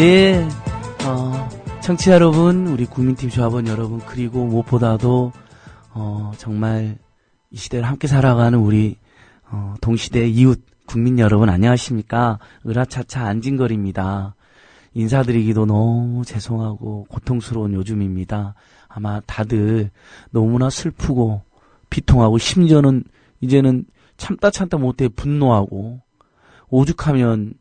네, 청취자 여러분, 우리 국민팀 조합원 여러분, 그리고 무엇보다도 정말 이 시대를 함께 살아가는 우리 동시대 이웃 국민 여러분 안녕하십니까? 으라차차 안진걸입니다. 인사드리기도 너무 죄송하고 고통스러운 요즘입니다. 아마 다들 너무나 슬프고 비통하고 심지어는 이제는 참다 못해 분노하고 오죽하면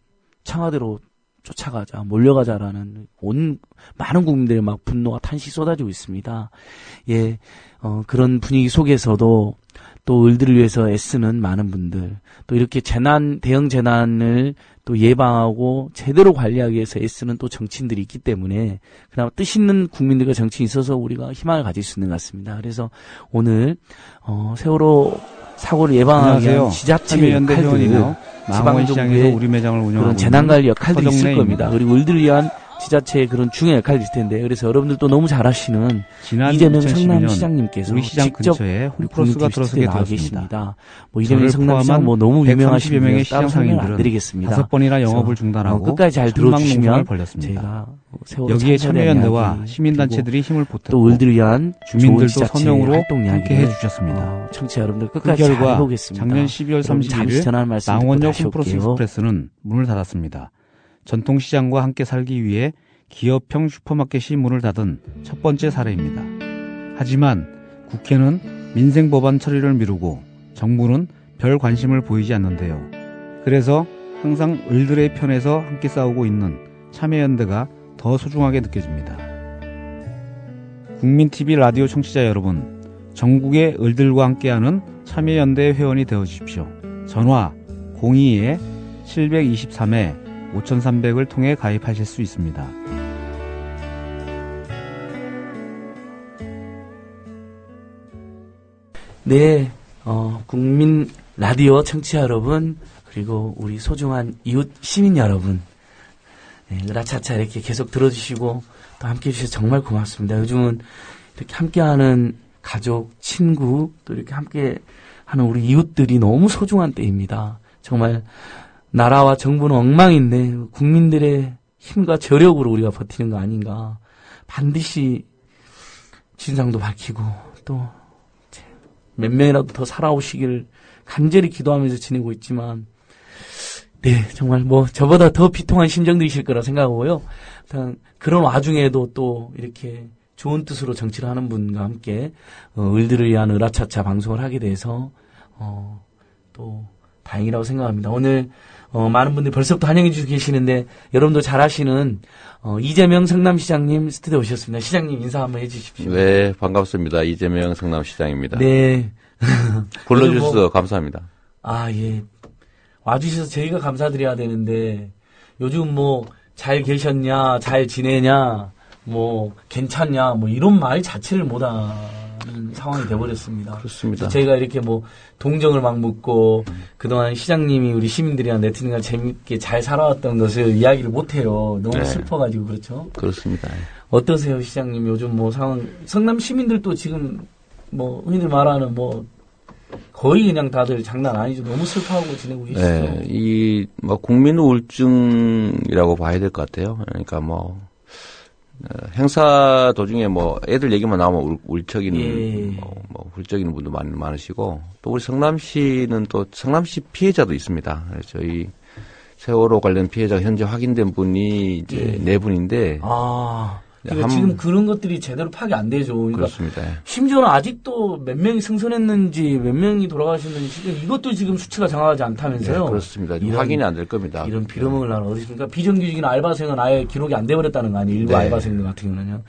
청와대로 쫓아가자, 몰려가자라는 온 많은 국민들의 막 분노가 탄시 쏟아지고 있습니다. 예, 그런 분위기 속에서도 또 을들을 위해서 애쓰는 많은 분들, 또 이렇게 대형 재난을 또 예방하고 제대로 관리하기 위해서 애쓰는 또 정치인들이 있기 때문에 그나마 뜻 있는 국민들과 정치인이 있어서 우리가 희망을 가질 수 있는 것 같습니다. 그래서 오늘 세월호 사고를 예방하기 위한 지자체의 역할들, 지방정부의 우리 매장을 운영하고 그런 재난관리 역할들이 있을 겁니다. 그리고 을들을 위한 지자체의 그런 중요한 역할이 있을 텐데, 그래서 여러분들도 너무 잘 아시는 이재명 성남시장님께서 우리 시장 직접 근처에 홈플러스가 들어서게 나와 되었습니다. 계십니다. 뭐 이재명 성남시장 뭐 너무 유명하신 분이 따로 설명을 안 드리겠습니다. 5번이나 영업을 중단하고 끝까지 잘 들어주시면 벌렸습니다. 제가 여기에 참여연대와 시민단체들이 힘을 보탰고 또 을들을 위한 주민들도 서명으로 활동 함께 해주셨습니다. 청취자 여러분들 끝까지 그 결과 잘 해보겠습니다. 작년 12월 31일 망원역 홈플러스 익스프레스는 문을 닫았습니다. 전통시장과 함께 살기 위해 기업형 슈퍼마켓이 문을 닫은 첫 번째 사례입니다. 하지만 국회는 민생법안 처리를 미루고 정부는 별 관심을 보이지 않는데요. 그래서 항상 을들의 편에서 함께 싸우고 있는 참여연대가 더 소중하게 느껴집니다. 국민TV 라디오 청취자 여러분, 전국의 을들과 함께하는 참여연대 회원이 되어주십시오. 전화 02-723-5300을 통해 가입하실 수 있습니다. 네, 국민 라디오 청취자 여러분, 그리고 우리 소중한 이웃 시민 여러분, 네, 으라차차 이렇게 계속 들어주시고 또 함께 해주셔서 정말 고맙습니다. 요즘은 이렇게 함께하는 가족, 친구, 또 이렇게 함께하는 우리 이웃들이 너무 소중한 때입니다. 정말 나라와 정부는 엉망인데 국민들의 힘과 저력으로 우리가 버티는 거 아닌가. 반드시 진상도 밝히고 또 몇 명이라도 더 살아오시길 간절히 기도하면서 지내고 있지만, 네, 정말 뭐 저보다 더 비통한 심정들이실 거라 생각하고요. 그런 와중에도 또 이렇게 좋은 뜻으로 정치를 하는 분과 함께 을들을 위한 으라차차 방송을 하게 돼서 또 다행이라고 생각합니다. 오늘 많은 분들이 벌써부터 환영해 주시고 계시는데, 여러분도 잘 아시는 이재명 성남시장님 스튜디오에 오셨습니다. 시장님 인사 한번 해주십시오. 네, 반갑습니다. 이재명 성남시장입니다. 네. 불러주셔서 감사합니다. 아, 예. 와주셔서 저희가 감사드려야 되는데, 요즘 뭐 잘 계셨냐, 잘 지내냐, 뭐 괜찮냐, 뭐 이런 말 자체를 못하는 상황이 돼버렸습니다. 그렇습니다. 저희가 이렇게 뭐 동정을 막 묻고 그동안 시장님이 우리 시민들이랑 네티즌과 재밌게 잘 살아왔던 것을 이야기를 못해요. 너무 네. 슬퍼가지고. 그렇죠? 그렇습니다. 어떠세요, 시장님? 요즘 뭐 상황, 성남 시민들도 지금 뭐 흔히들 말하는 뭐 거의 그냥 다들 장난 아니죠. 너무 슬퍼하고 지내고 계시죠. 네, 이 뭐 국민 우울증이라고 봐야 될 것 같아요. 그러니까 뭐 행사 도중에 뭐 애들 얘기만 나오면 울적이는 예. 뭐 훌쩍이는 분도 많으시고, 또 우리 성남시는 또 성남시 피해자도 있습니다. 저희 세월호 관련 피해자가 현재 확인된 분이 이제 예. 4분인데. 아. 그러니까 지금 그런 것들이 제대로 파악이 안 되죠. 그러니까 그렇습니다. 심지어는 아직도 몇 명이 승선했는지 몇 명이 돌아가셨는지 이것도 지금 수치가 정확하지 않다면서요. 네, 그렇습니다. 확인이 안 될 겁니다. 이런 빌어먹을 나라 어디 있습니까? 비정규직인 알바생은 아예 기록이 안 돼버렸다는 거 아니에요. 일부 네. 알바생들 같은 경우는요.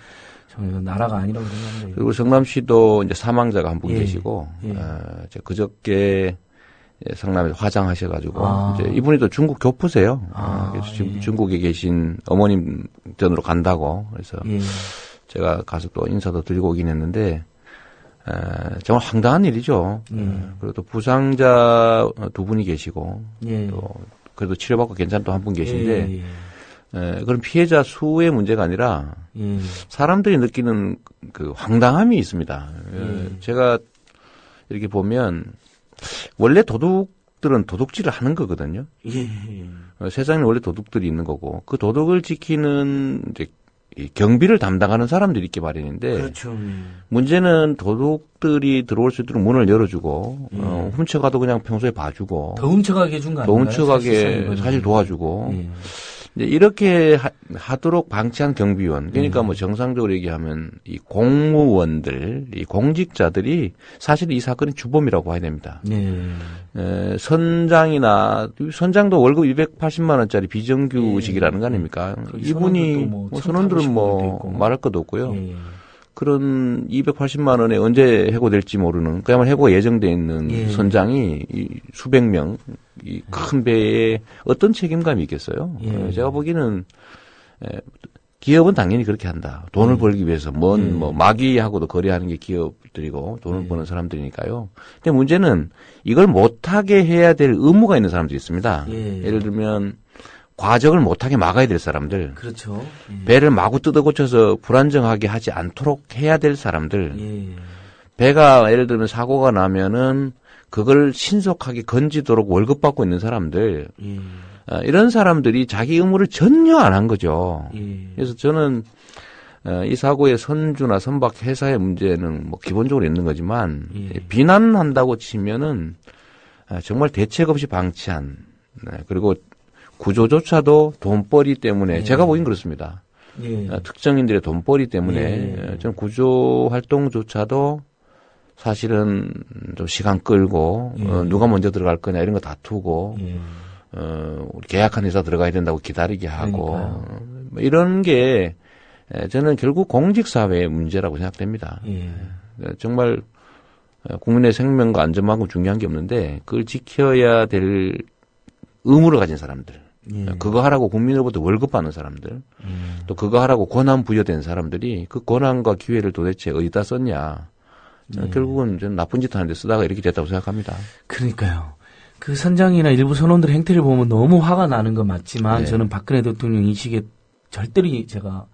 저는 나라가 아니라고 생각합니다. 그리고 성남시도 이제 사망자가 한 분 계시고, 예. 그저께 성남에서 화장하셔가지고, 이제 이분이 또 중국 교포세요. 그래서 지금 예. 중국에 계신 어머님 전으로 간다고. 그래서 예. 제가 가서 또 인사도 드리고 오긴 했는데, 정말 황당한 일이죠. 그리고 또 부상자 2분이 계시고, 예. 또 그래도 치료받고 괜찮은 또 한 분 계신데, 예. 그런 피해자 수의 문제가 아니라, 예. 사람들이 느끼는 그 황당함이 있습니다. 예. 제가 이렇게 보면, 원래 도둑 도둑들은 도둑질을 하는 거거든요. 예. 세상에 원래 도둑들이 있는 거고 그 도둑을 지키는 이제 이 경비를 담당하는 사람들이 있기 마련인데 그렇죠. 문제는 도둑들이 들어올 수 있도록 문을 열어주고 훔쳐가도 그냥 평소에 봐주고 더 훔쳐가게 해준 거 아닌가요? 더 훔쳐가게 사실 도와주고 이제 이렇게 하도록 방치한 경비원 그러니까 뭐 정상적으로 얘기하면 이 공무원들 이 공직자들이 사실 이 사건의 주범이라고 봐야 됩니다. 선장도 월급 280만 원짜리 비정규직이라는 거 아닙니까? 이분이 선원들은 뭐 말할 것도 없고요. 그런 280만 원에 언제 해고될지 모르는 그야말로 해고가 예정돼 있는 선장이 이 수백 명 이 큰 배에 어떤 책임감이 있겠어요? 제가 보기에는 기업은 당연히 그렇게 한다. 돈을 벌기 위해서 뭐 마귀하고도 거래하는 게 기업들이고 돈을 버는 사람들이니까요. 근데 문제는 이걸 못하게 해야 될 의무가 있는 사람들이 있습니다. 예를 들면 과적을 못하게 막아야 될 사람들. 그렇죠. 배를 마구 뜯어고쳐서 불안정하게 하지 않도록 해야 될 사람들. 배가 예를 들면 사고가 나면은 그걸 신속하게 건지도록 월급 받고 있는 사람들. 이런 사람들이 자기 의무를 전혀 안 한 거죠. 그래서 저는 이 사고의 선주나 선박 회사의 문제는 뭐 기본적으로 있는 거지만 비난한다고 치면은 정말 대책 없이 방치한 그리고 구조조차도 돈벌이 때문에 제가 보기엔 그렇습니다. 특정인들의 돈벌이 때문에 좀 구조 활동조차도 사실은 좀 시간 끌고 누가 먼저 들어갈 거냐 이런 거 다투고 우리 계약한 회사 들어가야 된다고 기다리게 하고 뭐 이런 게 저는 결국 공직사회의 문제라고 생각됩니다. 정말 국민의 생명과 안전만큼 중요한 게 없는데 그걸 지켜야 될 의무를 가진 사람들 그거 하라고 국민으로부터 월급 받는 사람들 또 그거 하라고 권한 부여된 사람들이 그 권한과 기회를 도대체 어디다 썼냐 결국은 저는 나쁜 짓 하는데 쓰다가 이렇게 됐다고 생각합니다. 그러니까요. 그 선장이나 일부 선원들의 행태를 보면 너무 화가 나는 건 맞지만 저는 박근혜 대통령 이 시기에 절대로 제가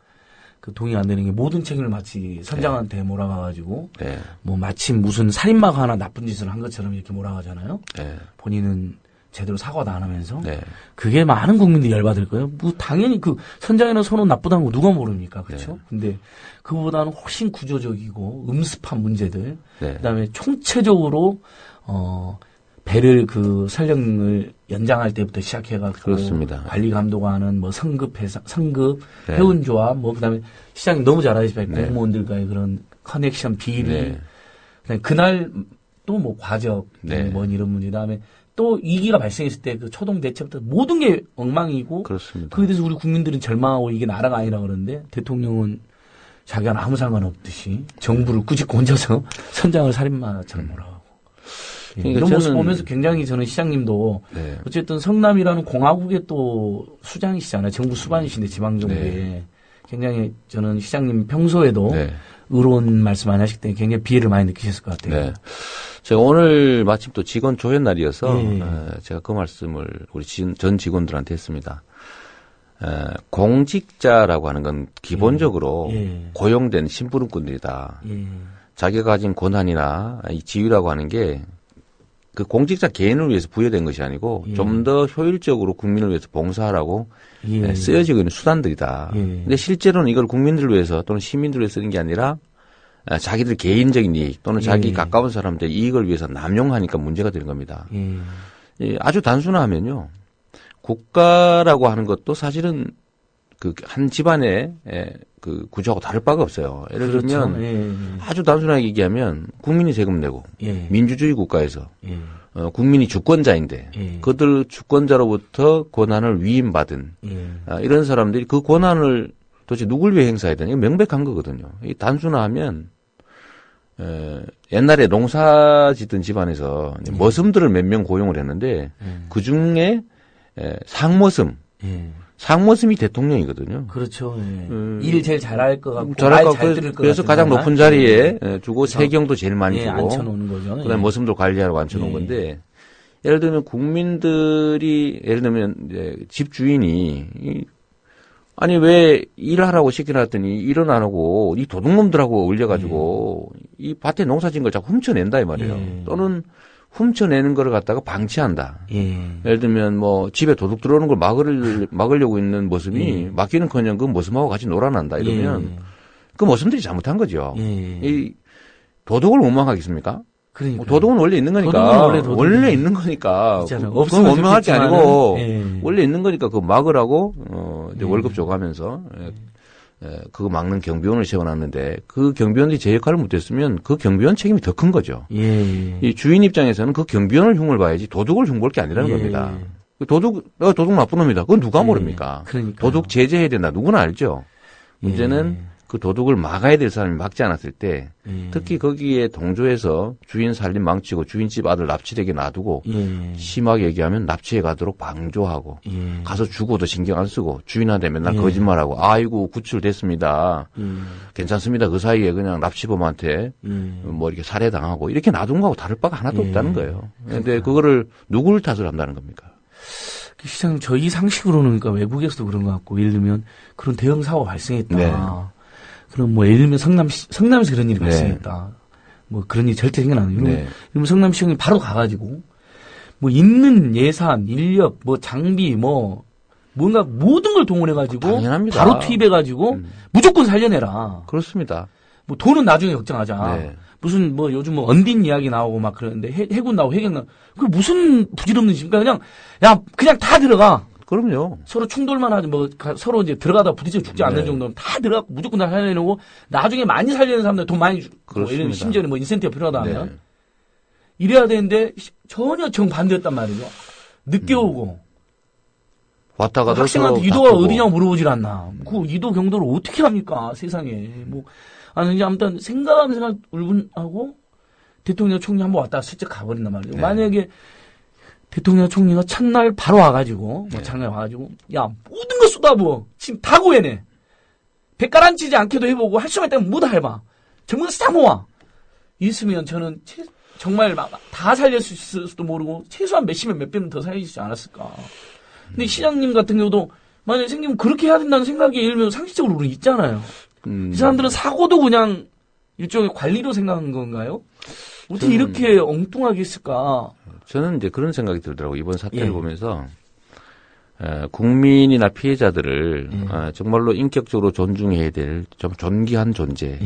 그 동의 안 되는 게 모든 책임을 마치 선장한테 몰아가가지고 뭐 마침 무슨 살인마가 하나 나쁜 짓을 한 것처럼 이렇게 몰아가잖아요. 본인은 제대로 사과도 안 하면서 그게 많은 국민들이 열받을 거예요. 뭐 당연히 그 선장이나 선원 나쁘다는 거 누가 모릅니까, 그렇죠? 근데 그보다는 훨씬 구조적이고 음습한 문제들, 그다음에 총체적으로 배를 그 설령을 연장할 때부터 시작해가지고 그렇습니다. 관리 감독하는 뭐 성급 해운조합, 뭐 그다음에 시장님 너무 잘 아시지만 공무원들과의 그런 커넥션 비리, 그날 또 뭐 과적, 뭐 이런 문제, 그다음에 또 위기가 발생했을 때 그 초동 대책부터 모든 게 엉망이고 그렇습니다. 그에 대해서 우리 국민들은 절망하고 이게 나라가 아니라 그러는데 대통령은 자기가 아무 상관없듯이 정부를 꾸짖고 혼자서 선장을 살인마처럼 몰아가고 그러니까 이런 모습 보면서 굉장히 저는 시장님도 어쨌든 성남이라는 공화국의 또 수장이시잖아요. 정부 수반이신데 지방정부에 굉장히 저는 시장님 평소에도 의로운 말씀 많이 하실 때 굉장히 비애를 많이 느끼셨을 것 같아요. 제가 오늘 마침 또 직원 조연 날이어서 제가 그 말씀을 우리 전 직원들한테 했습니다. 공직자라고 하는 건 기본적으로 고용된 심부름꾼들이다. 자기가 가진 권한이나 이 지위라고 하는 게 그 공직자 개인을 위해서 부여된 것이 아니고 좀 더 효율적으로 국민을 위해서 봉사하라고 쓰여지고 있는 수단들이다. 근데 실제로는 이걸 국민들을 위해서 또는 시민들을 위해서 쓰는 게 아니라 자기들 개인적인 이익 또는 자기 가까운 사람들의 이익을 위해서 남용하니까 문제가 되는 겁니다. 아주 단순하면요. 국가라고 하는 것도 사실은 그 한 집안의 그 구조하고 다를 바가 없어요. 예를 들면 아주 단순하게 얘기하면 국민이 세금 내고 민주주의 국가에서 국민이 주권자인데 그들 주권자로부터 권한을 위임받은 이런 사람들이 그 권한을 도대체 누굴 위해 행사해야 되냐 명백한 거거든요. 이 단순하면 옛날에 농사 짓던 집안에서 머슴들을 몇 명 고용을 했는데 그 중에 상머슴이 대통령이거든요. 그렇죠. 일 제일 잘할 것 같고 잘할 것 잘 들을 것 그래서 가장 높은 자리에 주고 세경도 제일 많이 주고 앉혀놓는 거죠. 그다음에 머슴들 관리하라고 앉혀놓은 건데 예를 들면 국민들이 예를 들면 이제 집 주인이 아니 왜 일하라고 시켜놨더니 일은 안 하고 이 도둑놈들하고 올려가지고 이 밭에 농사 지은 걸 자꾸 훔쳐낸다 이 말이에요. 또는 훔쳐내는 거를 갖다가 방치한다. 예. 예를 들면 뭐 집에 도둑 들어오는 걸 막으려고 있는 모습이 예. 막기는커녕 그 모습하고 같이 놀아난다 이러면 예. 그 모습들이 잘못한 거죠. 예. 이 도둑을 원망하겠습니까? 그러니까 도둑은 원래 있는 거니까. 원래 있는 거니까. 그건 원망할 게 아니고 예. 원래 있는 거니까 그거 막으라고 이제 월급 줘가면서 그거 막는 경비원을 세워놨는데 그 경비원들이 제 역할을 못했으면 그 경비원 책임이 더 큰 거죠. 예. 이 주인 입장에서는 그 경비원을 흉을 봐야지 도둑을 흉볼 게 아니라는 겁니다. 도둑 나쁜 놈이다. 그건 누가 모릅니까? 그러니까요. 도둑 제재해야 된다. 누구나 알죠. 문제는 그 도둑을 막아야 될 사람이 막지 않았을 때 특히 거기에 동조해서 주인 살림 망치고 주인 집 아들 납치되게 놔두고 심하게 얘기하면 납치해 가도록 방조하고 가서 죽어도 신경 안 쓰고 주인한테 맨날 거짓말하고 아이고 구출됐습니다. 괜찮습니다. 그 사이에 그냥 납치범한테 뭐 이렇게 살해당하고 이렇게 놔둔 거하고 다를 바가 하나도 없다는 거예요. 그런데 그거를 누구를 탓을 한다는 겁니까? 시장님 저희 상식으로는 그러니까 외국에서도 그런 것 같고 예를 들면 그런 대형 사고가 발생했다. 네. 그럼 뭐 예를 들면 성남에서 그런 일이 발생했다. 뭐 그런 일이 절대 생각 안 해요. 그러면 성남시청이 바로 가가지고 뭐 있는 예산, 인력, 뭐 장비, 뭐 뭔가 모든 걸 동원해가지고 당연합니다. 바로 투입해가지고 무조건 살려내라. 그렇습니다. 뭐 돈은 나중에 걱정하자. 네. 무슨 뭐 요즘 뭐 언딘 이야기 나오고 막 그러는데 해군 나오고 해경 나오고 그 무슨 부질없는 짓입니까? 그냥 다 들어가. 그럼요. 서로 충돌만 하지 뭐 서로 이제 들어가다 부딪혀 죽지 않는 정도면 다 들어가고 무조건 다 살려내고 나중에 많이 살리는 사람들 돈 많이 주고 뭐 심지어는 뭐 인센티브 필요하다 하면 이래야 되는데 전혀 정반대였단 말이죠. 늦게 오고 왔다 가다 학생한테 이도가 어디냐고 물어보질 않나. 그 이도 경도를 어떻게 합니까 세상에. 뭐 아니 이제 아무튼 생각 울분하고 대통령 총리 한번 왔다가 슬쩍 가버린단 말이에요. 만약에 대통령 총리가 첫날 바로 와가지고, 뭐 장관이 와가지고, 야, 모든 거 쏟아부어. 지금 다 구해내. 배 가라앉히지 않게도 해보고, 할 수만 있다면 뭐다 해봐. 전부 다 모아. 있으면 저는 정말 막 다 살릴 수 있을지도 모르고, 최소한 몇십명, 몇 배는 더 살리지 않았을까. 근데 시장님 같은 경우도, 만약에 생기면 그렇게 해야 된다는 생각이 예를 들면 상식적으로 있잖아요. 이 사람들은 사고도 그냥 일종의 관리로 생각한 건가요? 어떻게 이렇게 엉뚱하게 했을까? 저는 이제 그런 생각이 들더라고요. 이번 사태를 보면서 국민이나 피해자들을 정말로 인격적으로 존중해야 될 좀 존귀한 존재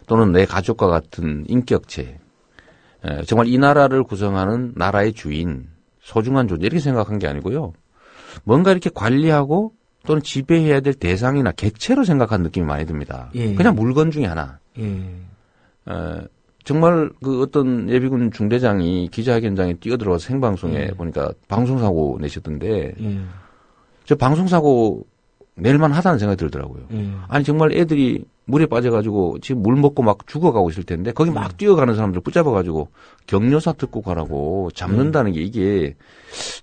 또는 내 가족과 같은 인격체 정말 이 나라를 구성하는 나라의 주인 소중한 존재 이렇게 생각한 게 아니고요. 뭔가 이렇게 관리하고 또는 지배해야 될 대상이나 객체로 생각한 느낌이 많이 듭니다. 그냥 물건 중에 하나. 정말 그 어떤 예비군 중대장이 기자회견장에 뛰어들어와서 생방송에 보니까 방송사고 내셨던데 저 방송사고 낼만 하다는 생각이 들더라고요. 아니 정말 애들이 물에 빠져가지고 지금 물 먹고 막 죽어가고 있을 텐데 거기 막 뛰어가는 사람들 붙잡아가지고 격려사 듣고 가라고 잡는다는 게 이게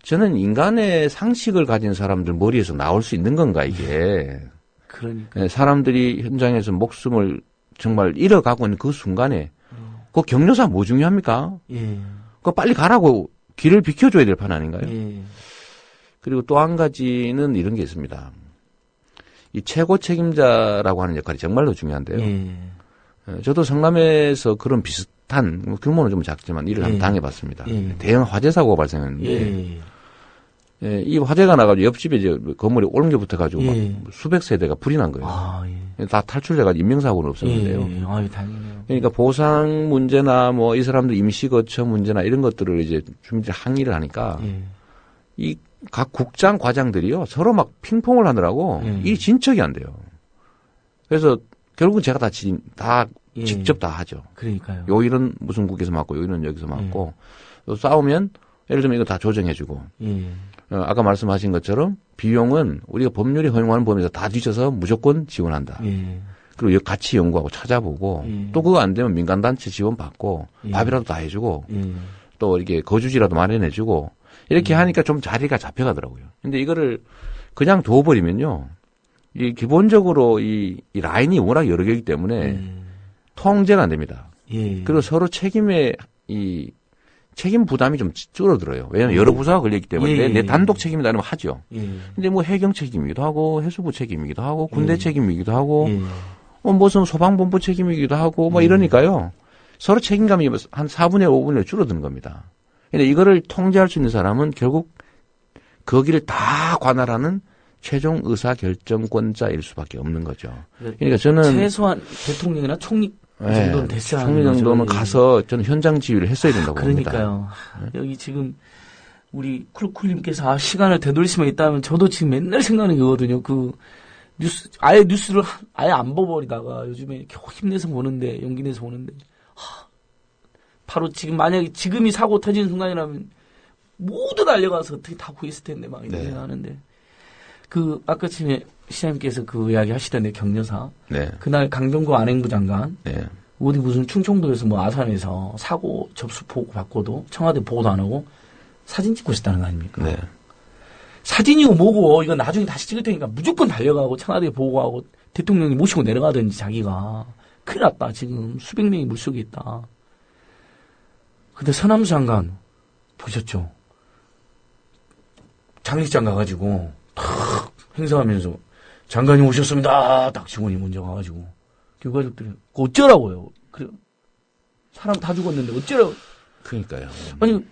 저는 인간의 상식을 가진 사람들 머리에서 나올 수 있는 건가 이게. 그러니까. 사람들이 현장에서 목숨을 정말 잃어가고 있는 그 순간에 그 격려사 뭐 중요합니까? 그거 빨리 가라고 길을 비켜줘야 될 판 아닌가요? 그리고 또 한 가지는 이런 게 있습니다. 이 최고 책임자라고 하는 역할이 정말로 중요한데요. 저도 성남에서 그런 비슷한 규모는 좀 작지만 일을 한번 당해봤습니다. 대형 화재 사고가 발생했는데 이 화재가 나가지고 옆집에 이제 건물이 옮겨 붙어가지고 막 수백 세대가 불이 난 거예요. 다 탈출돼가지고 인명사고는 없었는데요. 아유, 다행이네요. 그러니까 보상 문제나 뭐 이 사람들 임시거처 문제나 이런 것들을 이제 주민들이 항의를 하니까 이 각 국장 과장들이요 서로 막 핑퐁을 하느라고 일이 진척이 안 돼요. 그래서 결국은 제가 다 직접 다 하죠. 그러니까요. 요 일은 무슨 국에서 맡고 요 일은 여기서 맡고 또 싸우면 예를 들면 이거 다 조정해주고 아까 말씀하신 것처럼 비용은 우리가 법률이 허용하는 범위에서 다 뒤져서 무조건 지원한다. 그리고 같이 연구하고 찾아보고 또 그거 안 되면 민간단체 지원 받고 밥이라도 다 해주고 또 이렇게 거주지라도 마련해주고 이렇게 하니까 좀 자리가 잡혀가더라고요. 근데 이거를 그냥 둬버리면요. 이 기본적으로 이 라인이 워낙 여러 개이기 때문에 통제가 안 됩니다. 그리고 서로 책임의 이 책임 부담이 좀 줄어들어요. 왜냐하면 여러 부서가 걸려있기 때문에 내 단독 책임이라면 하죠. 근데 뭐 해경 책임이기도 하고 해수부 책임이기도 하고 군대 책임이기도 하고 무슨 소방본부 책임이기도 하고 뭐 이러니까요. 서로 책임감이 한 4분의 5분의 줄어드는 겁니다. 근데 이거를 통제할 수 있는 사람은 결국 거기를 다 관할하는 최종 의사결정권자일 수밖에 없는 거죠. 그러니까 저는 최소한 대통령이나 총리 정도는 됐어야 하는 총리 정도는 가서 저는 현장 지휘를 했어야 된다고 봅니다. 그러니까요. 여기 지금 우리 쿨쿨님께서 시간을 되돌리시면 있다면 저도 지금 맨날 생각하는 거거든요. 그 뉴스를 아예 안 봐버리다가 요즘에 겨우 힘내서 보는데 용기 내서 보는데 바로 지금 만약에 지금이 사고 터지는 순간이라면 모두 달려가서 어떻게 다 구했을 텐데 막 이런 생각하는데 그 아까 전에 시장님께서 그 이야기 하시던데 격려사 그날 강병구 안행부 장관 어디 무슨 충청도에서 뭐 아산에서 사고 접수 보고 받고도 청와대 보고도 안 하고 사진 찍고 있었다는 거 아닙니까? 사진이고 뭐고 이거 나중에 다시 찍을 테니까 무조건 달려가고 청와대 보고하고 대통령이 모시고 내려가든지 자기가 큰일 났다 지금 수백 명이 물속에 있다. 근데 서남수 장관 보셨죠? 장례식장 가가지고 탁 행사하면서 장관이 오셨습니다. 딱 직원이 먼저 가가지고 교가족들이 어쩌라고요? 그래 사람 다 죽었는데 어쩌라고? 그러니까요. 아니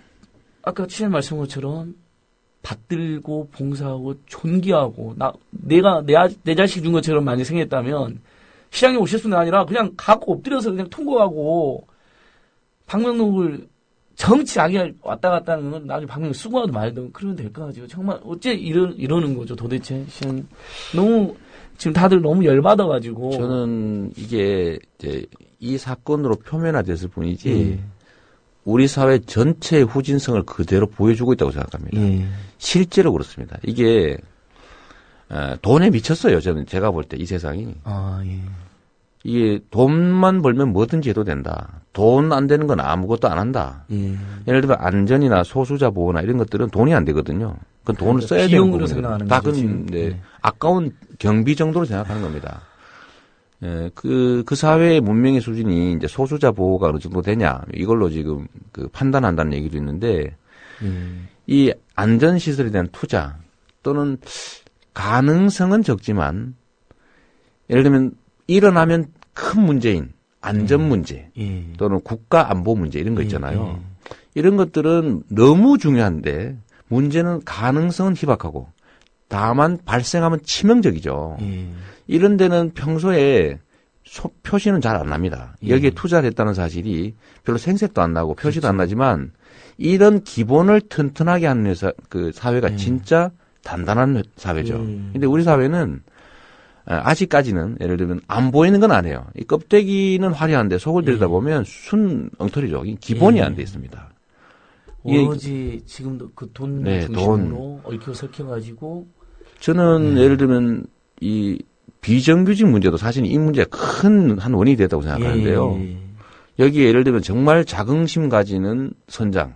아까 치장 말씀한 것처럼 받들고 봉사하고 존귀하고 내 자식 준 것처럼 많이 생겼다면 시장에 오셨으면 아니라 그냥 갖고 엎드려서 그냥 통과하고 방명록을 정치 악이 왔다 갔다 하는 건 나중에 방명 수고하도 말도 그러면 될 거 같아요. 정말 어째 이러는 거죠 도대체 시장 너무 지금 다들 너무 열받아가지고 저는 이게 이제 이 사건으로 표면화됐을 뿐이지. 우리 사회 전체의 후진성을 그대로 보여주고 있다고 생각합니다. 실제로 그렇습니다. 이게 돈에 미쳤어요. 저는 제가 볼 때 이 세상이. 이게 돈만 벌면 뭐든지 해도 된다. 돈 안 되는 건 아무것도 안 한다. 예를 들면 안전이나 소수자 보호나 이런 것들은 돈이 안 되거든요. 그건 돈을 써야 되는 부분이에요. 다 그건 아까운 경비 정도로 생각하는 겁니다. 그 사회의 문명의 수준이 이제 소수자 보호가 어느 정도 되냐, 이걸로 지금 그 판단한다는 얘기도 있는데, 이 안전시설에 대한 투자 또는 가능성은 적지만, 예를 들면 일어나면 큰 문제인 안전 문제 또는 국가 안보 문제 이런 거 있잖아요. 이런 것들은 너무 중요한데, 문제는 가능성은 희박하고, 다만 발생하면 치명적이죠. 이런 데는 평소에 표시는 잘 안 납니다. 여기에 투자를 했다는 사실이 별로 생색도 안 나고 표시도 안 나지만 이런 기본을 튼튼하게 하는 회사, 그 사회가 진짜 단단한 사회죠. 근데 우리 사회는 아직까지는 예를 들면 안 보이는 건 안 해요. 이 껍데기는 화려한데 속을 들여다보면 순 엉터리죠. 기본이 안 돼 있습니다. 오로지 지금도 그 돈 중심으로 얽혀 설켜가지고 저는 예를 들면 이 비정규직 문제도 사실 이 문제가 큰 한 원인이 됐다고 생각하는데요. 여기에 예를 들면 정말 자긍심 가지는 선장,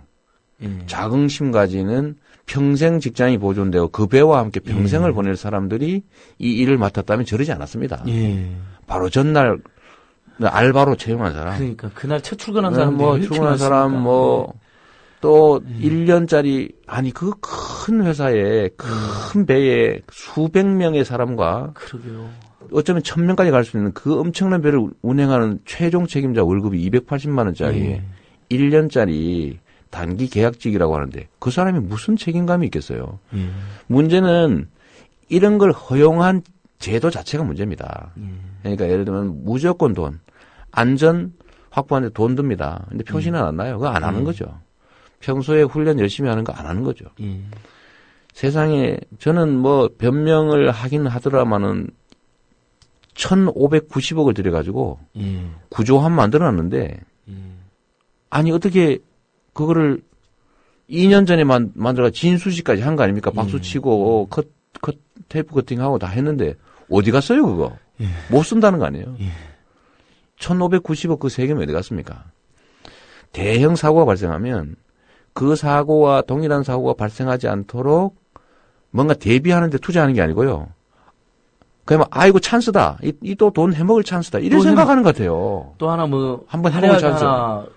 자긍심 가지는 평생 직장이 보존되고 그 배와 함께 평생을 보낼 사람들이 이 일을 맡았다면 저러지 않았습니다. 바로 전날 알바로 채용한 사람. 그러니까 그날 첫 출근한 사람, 출근한 사람 또 1년짜리 아니 그 큰 회사에 큰 배에 수백 명의 사람과 어쩌면 1000명까지 갈 수 있는 그 엄청난 배를 운행하는 최종 책임자 월급이 280만 원짜리 1년짜리 단기 계약직이라고 하는데 그 사람이 무슨 책임감이 있겠어요. 문제는 이런 걸 허용한 제도 자체가 문제입니다. 그러니까 예를 들면 무조건 돈, 안전 확보하는데 돈 듭니다. 근데 표시는 안 나요. 그거 안 하는 거죠. 평소에 훈련 열심히 하는 거 안 하는 거죠. 세상에 저는 뭐 변명을 하긴 하더라마는 1,590억을 들여가지고 구조함 만들어놨는데 아니 어떻게 그거를 2년 전에 만들어가 진수식까지 한 거 아닙니까? 박수 치고 테이프 커팅하고 다 했는데 어디 갔어요 그거? 못 쓴다는 거 아니에요? 1,590억 그 세금이 어디 갔습니까? 대형 사고가 발생하면 그 사고와 동일한 사고가 발생하지 않도록 뭔가 대비하는 데 투자하는 게 아니고요. 그러면 아이고 찬스다. 이 또 돈 해먹을 찬스다. 이런 생각하는 것 같아요. 또 하나 뭐 한번 해먹을 찬스.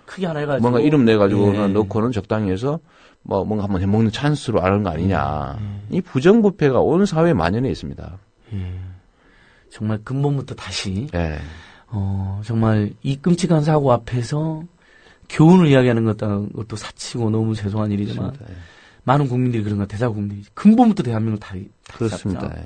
크게 하나 해가지고 뭔가 이름 내가지고 넣고는 적당히 해서 뭐 뭔가 한번 해먹는 찬스로 아는 거 아니냐. 이 부정부패가 온 사회에 만연해 있습니다. 정말 근본부터 다시 정말 이 끔찍한 사고 앞에서 교훈을 이야기하는 것도 사치고 너무 죄송한 일이지만 그렇습니다. 많은 국민들이 그런 것 같아요. 대다수 국민들이 근본부터 대한민국 다 그렇습니다. 잡자.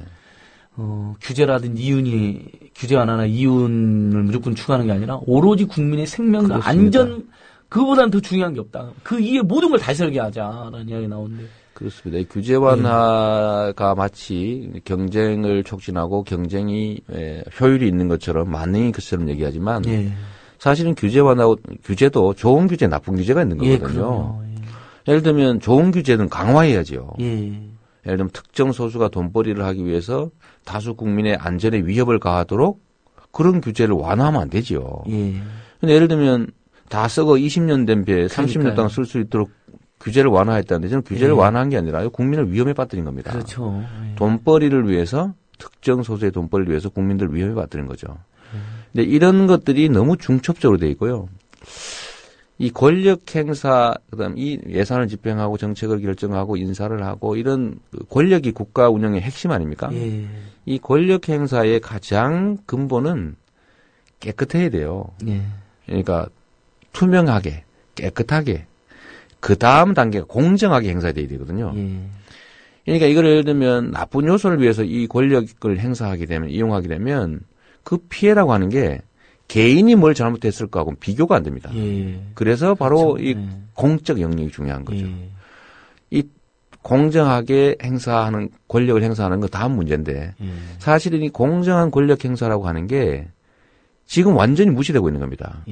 규제라든지 규제 완화나 이윤을 무조건 추구하는 게 아니라 오로지 국민의 생명과 그렇습니다. 안전 그거보다는 더 중요한 게 없다. 그 이에 모든 걸 다시 설계하자라는 이야기 나오는데. 그렇습니다. 이 규제 완화가 마치 경쟁을 촉진하고 경쟁이 효율이 있는 것처럼 만능이 것처럼 얘기하지만 사실은 규제 완화 규제도 좋은 규제, 나쁜 규제가 있는 거거든요. 예를 들면 좋은 규제는 강화해야죠. 예를 들면 특정 소수가 돈벌이를 하기 위해서 다수 국민의 안전에 위협을 가하도록 그런 규제를 완화하면 안 되죠. 근데 예를 들면 다 썩어 20년 된 배 30년 동안 쓸 수 있도록 규제를 완화했다는데 저는 규제를 완화한 게 아니라 국민을 위험에 빠뜨린 겁니다. 그렇죠. 돈벌이를 위해서 특정 소수의 돈벌이를 위해서 국민들 위험에 빠뜨린 거죠. 근데 이런 것들이 너무 중첩적으로 돼 있고요. 이 권력 행사, 그다음 이 예산을 집행하고 정책을 결정하고 인사를 하고 이런 권력이 국가 운영의 핵심 아닙니까? 이 권력 행사의 가장 근본은 깨끗해야 돼요. 그러니까 투명하게, 깨끗하게, 그 다음 단계가 공정하게 행사돼야 되거든요. 그러니까 이걸 예를 들면 나쁜 요소를 위해서 이 권력을 행사하게 되면, 이용하게 되면 그 피해라고 하는 게 개인이 뭘 잘못했을까하고는 비교가 안 됩니다. 그래서 바로 그렇죠. 이 공적 영역이 중요한 거죠. 이 공정하게 행사하는, 권력을 행사하는 건 다음 문제인데 사실은 이 공정한 권력 행사라고 하는 게 지금 완전히 무시되고 있는 겁니다.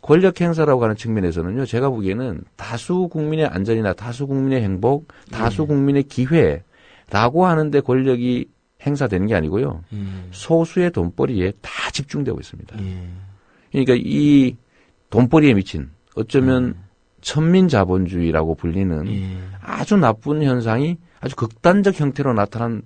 권력 행사라고 하는 측면에서는요, 제가 보기에는 다수 국민의 안전이나 다수 국민의 행복, 다수 국민의 기회라고 하는데 권력이 행사되는 게 아니고요. 소수의 돈벌이에 다 집중되고 있습니다. 그러니까 이 돈벌이에 미친 어쩌면 천민자본주의라고 불리는 아주 나쁜 현상이 아주 극단적 형태로 나타난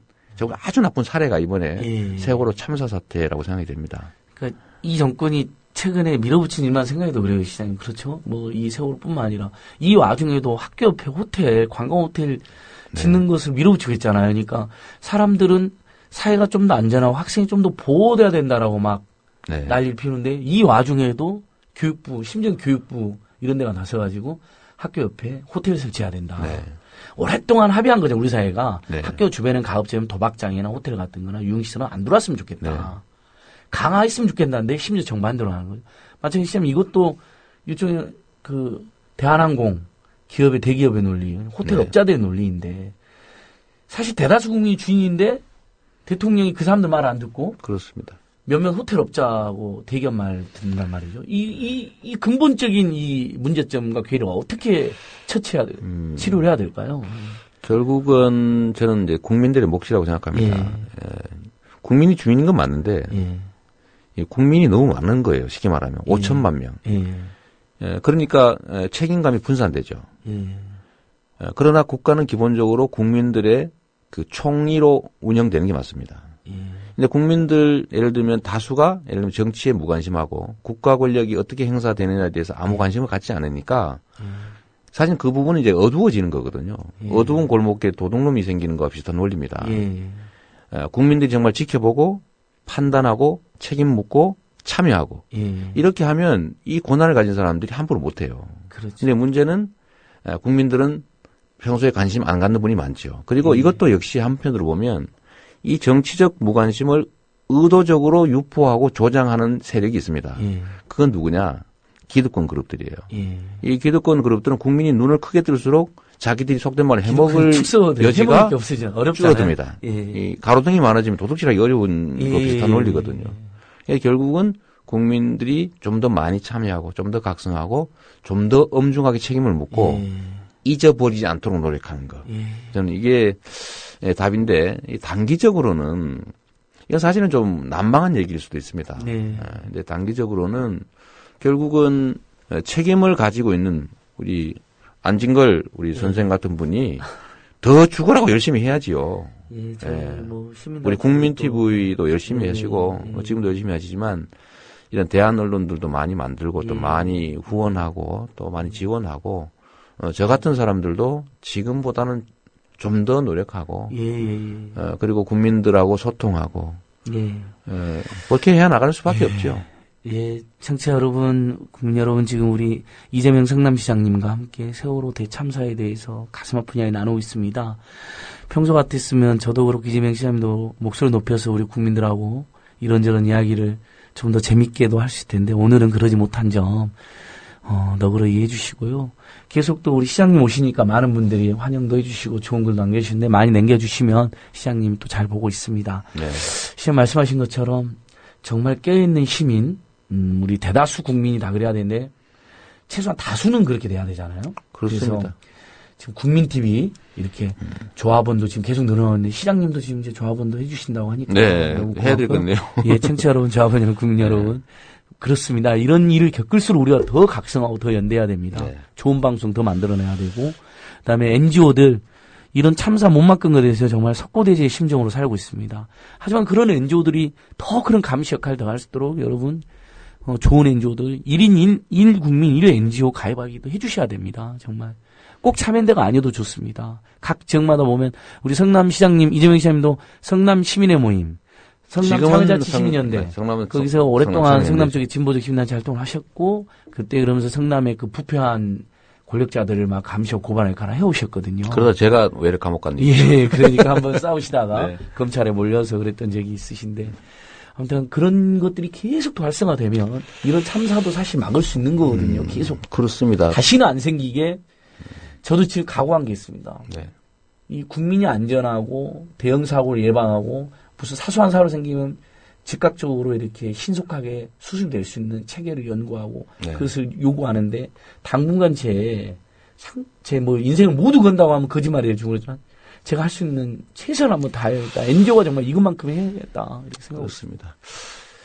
아주 나쁜 사례가 이번에 세월호 참사 사태라고 생각이 됩니다. 그러니까 이 정권이 최근에 밀어붙인 일만 생각해도 그래요, 시장님. 그렇죠? 뭐 이 세월뿐만 아니라 이 와중에도 학교 옆에 호텔, 관광 호텔 짓는 것을 밀어붙이고 있잖아요. 그러니까 사람들은 사회가 좀 더 안전하고 학생이 좀 더 보호돼야 된다라고 막 난리를 피우는데 이 와중에도 교육부, 심지어 교육부 이런 데가 나서가지고 학교 옆에 호텔을 설치해야 된다. 오랫동안 합의한 거죠, 우리 사회가. 학교 주변엔 가급적이면 도박장이나 호텔 같은 거나 유흥시설은 안 들어왔으면 좋겠다. 강화했으면 좋겠다는데 심지어 정반대로 하는 거죠. 마찬가지로 시장 이것도 일종의 그 대한항공 기업의 대기업의 논리, 호텔 업자들의 논리인데 사실 대다수 국민이 주인인데 대통령이 그 사람들 말 안 듣고 그렇습니다. 몇몇 호텔 업자하고 대기업 말 듣는단 말이죠. 이 근본적인 이 문제점과 괴리를 어떻게 처치해야 돼? 치료를 해야 될까요? 결국은 저는 이제 국민들의 몫이라고 생각합니다. 국민이 주인인 건 맞는데 국민이 너무 많은 거예요. 쉽게 말하면 5천만 명. 그러니까 책임감이 분산되죠. 그러나 국가는 기본적으로 국민들의 그 총의로 운영되는 게 맞습니다. 근데 국민들 예를 들면 다수가 예를 들면 정치에 무관심하고 국가 권력이 어떻게 행사되느냐에 대해서 아무 관심을 갖지 않으니까 사실 그 부분은 이제 어두워지는 거거든요. 어두운 골목길에 도둑놈이 생기는 거와 비슷한 논리입니다. 국민들이 정말 지켜보고 판단하고 책임 묻고 참여하고 이렇게 하면 이 권한을 가진 사람들이 함부로 못해요. 그런데 문제는 국민들은 평소에 관심 안 갖는 분이 많죠. 그리고 이것도 역시 한편으로 보면 이 정치적 무관심을 의도적으로 유포하고 조장하는 세력이 있습니다. 그건 누구냐? 기득권 그룹들이에요. 이 기득권 그룹들은 국민이 눈을 크게 뜰수록 자기들이 속된 말을 해먹을 여지가 줄어듭니다. 이 가로등이 많아지면 도둑질하기 어려운 거 비슷한 논리거든요. 결국은 국민들이 좀 더 많이 참여하고 좀 더 각성하고 좀 더 엄중하게 책임을 묻고 잊어버리지 않도록 노력하는 거. 저는 이게 답인데 단기적으로는 이건 사실은 좀 난망한 얘기일 수도 있습니다. 근데 단기적으로는 결국은 책임을 가지고 있는 우리 안진걸 우리 선생 같은 분이 더 죽으라고 열심히 해야지요. 뭐 우리 국민 TV도 열심히 하시고 지금도 열심히 하시지만 이런 대한 언론들도 많이 만들고 또 많이 후원하고 또 많이 지원하고 저 같은 사람들도 지금보다는 좀 더 노력하고 그리고 국민들하고 소통하고 그렇게 해야 나가는 수밖에 없죠. 예, 청취자 여러분, 국민 여러분, 지금 우리 이재명 성남시장님과 함께 세월호 대참사에 대해서 가슴 아픈 이야기 나누고 있습니다. 평소 같았으면 저도 그렇고 이재명 시장님도 목소리 높여서 우리 국민들하고 이런저런 이야기를 좀 더 재밌게도 할 수 있을 텐데 오늘은 그러지 못한 점 너그러 이해해 주시고요. 계속 또 우리 시장님 오시니까 많은 분들이 환영도 해주시고 좋은 글도 남겨주시는데 많이 남겨주시면 시장님이 또 잘 보고 있습니다. 네. 시장 말씀하신 것처럼 정말 깨어있는 시민, 우리 대다수 국민이 다 그래야 되는데 최소한 다수는 그렇게 돼야 되잖아요. 그렇습니다. 그래서 지금 국민TV 이렇게 조합원도 지금 계속 늘어나는데 시장님도 지금 이제 조합원도 해주신다고 하니까 네, 해야 되겠네요. 예, 청취자 여러분, 조합원 여러분, 국민 여러분. 그렇습니다. 이런 일을 겪을수록 우리가 더 각성하고 더 연대해야 됩니다. 네. 좋은 방송 더 만들어내야 되고 그다음에 NGO들 이런 참사 못 맡은 것에 대해서 정말 석고대죄의 심정으로 살고 있습니다. 하지만 그런 NGO들이 더 그런 감시 역할을 더 할 수 있도록 여러분 좋은 NGO들 1인 1국민 1 NGO 가입하기도 해주셔야 됩니다. 정말. 꼭 참여연대가 아니어도 좋습니다. 각 지역마다 보면 우리 성남시장님, 이재명 시장님도 성남시민의 모임, 성남참여자치 시민연대. 거기서 오랫동안 성남 쪽에 진보적 시민단체 활동을 하셨고 그때 그러면서 성남의 그 부패한 권력자들을 막 감시하고 고발할 가나 해오셨거든요. 그러다 제가 왜 이렇게 감옥 갔는지. 예, 그러니까 한번 싸우시다가 네. 검찰에 몰려서 그랬던 적이 있으신데 아무튼 그런 것들이 계속 또 활성화되면 이런 참사도 사실 막을 수 있는 거거든요. 계속. 그렇습니다. 다시는 안 생기게 저도 지금 각오한 게 있습니다. 네. 이 국민이 안전하고 대형 사고를 예방하고 무슨 사소한 사고가 생기면 즉각적으로 이렇게 신속하게 수술될 수 있는 체계를 연구하고 네. 그것을 요구하는데 당분간 제 뭐 인생을 모두 건다고 하면 거짓말이 해주고 그러지만 제가 할 수 있는 최선을 한번 다해야겠다. NGO가 정말 이것만큼 해야겠다. 이렇게 생각했습니다.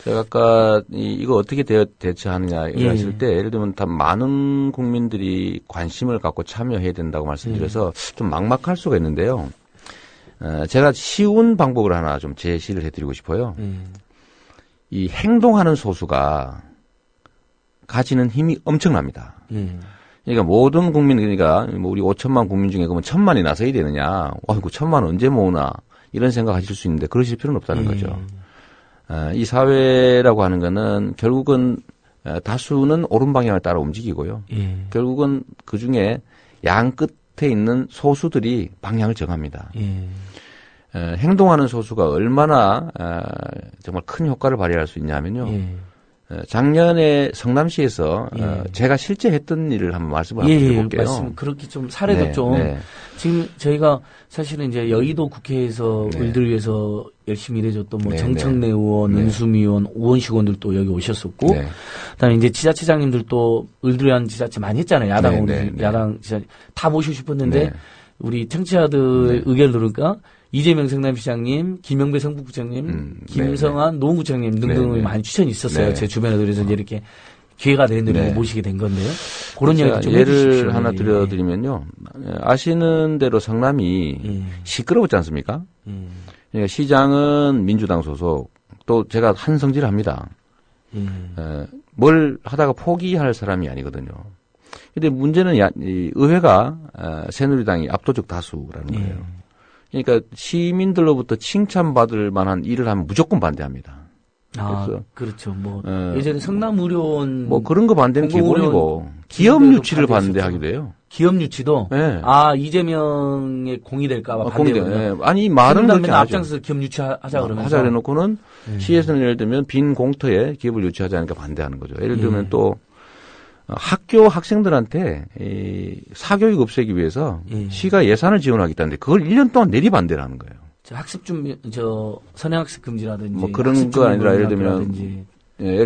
제가 아까 이거 어떻게 대처하느냐 했을 때 예를 들면 다 많은 국민들이 관심을 갖고 참여해야 된다고 말씀드려서 좀 막막할 수가 있는데요. 제가 쉬운 방법을 하나 좀 제시를 해드리고 싶어요. 이 행동하는 소수가 가지는 힘이 엄청납니다. 그러니까 모든 국민, 그러니까 뭐 우리 5천만 국민 중에 그러면 1,000만이 나서야 되느냐. 그 1,000만 언제 모으나 이런 생각하실 수 있는데 그러실 필요는 없다는 거죠. 이 사회라고 하는 거는 결국은 다수는 옳은 방향을 따라 움직이고요. 결국은 그 중에 양 끝에 있는 소수들이 방향을 정합니다. 행동하는 소수가 얼마나 정말 큰 효과를 발휘할 수 있냐면요. 작년에 성남시에서 제가 실제 했던 일을 한번 말씀을 한번 드려볼게요. 말씀 그렇게 좀 사례도 네, 좀 네. 지금 저희가 사실은 이제 여의도 국회에서 을들 위해서 열심히 일해줬던 뭐 정청래 의원, 은수미 의원, 우원식 의원들도 여기 오셨었고, 그다음에 이제 지자체장님들도 을들 위한 지자체 많이 했잖아요. 야당 지자체 다 모시고 싶었는데 우리 청취자들 의견을 들으니까. 이재명 성남시장님, 김영배 성북구청장님, 김성한 노원구청장님 등등의 많이 추천이 있었어요. 제 주변에 그래서 이제 이렇게 기회가 되는 모시게 된 건데요. 그런 이야기 좀 해주십시오. 예를 하나 드려드리면요. 아시는 대로 성남이 시끄러웠지 않습니까? 그러니까 시장은 민주당 소속, 또 제가 한성질을 합니다. 뭘 하다가 포기할 사람이 아니거든요. 근데 문제는 이 의회가 새누리당이 압도적 다수라는 거예요. 그러니까 시민들로부터 칭찬받을 만한 일을 하면 무조건 반대합니다. 그래서 그렇죠. 뭐 예전에 성남의료원 뭐 그런 거 반대는 기본이고 기업 유치를 반대하기도 해요. 기업 유치도 이재명의 공이 될까봐 반대해요. 아니 말은 그렇게 하죠. 앞장서서 기업 유치하자 그러면서 하자 그래놓고는 시에서는 예를 들면 빈 공터에 기업을 유치하자니까 반대하는 거죠. 예를 들면 또 학교 학생들한테 이 사교육 없애기 위해서 시가 예산을 지원하겠다는데 그걸 1년 동안 내리반대를 하는 거예요. 학습 준비, 선행학습 금지라든지. 뭐 그런 거 아니라 예를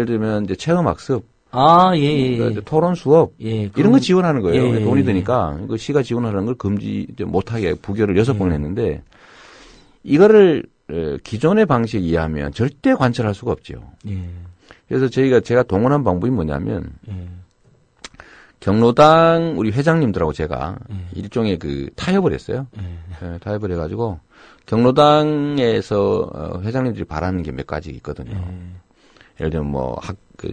들면 이제 체험학습. 그러니까 토론 수업. 이런 거 지원하는 거예요. 돈이 드니까. 그 시가 지원하는 걸 금지 못하게 부결을 6번을 했는데 이거를 기존의 방식에 의하면 절대 관철할 수가 없죠. 그래서 제가 동원한 방법이 뭐냐면 경로당 우리 회장님들하고 제가 일종의 그 타협을 했어요. 타협을 해가지고 경로당에서 회장님들이 바라는 게 몇 가지 있거든요. 예를 들면 뭐 그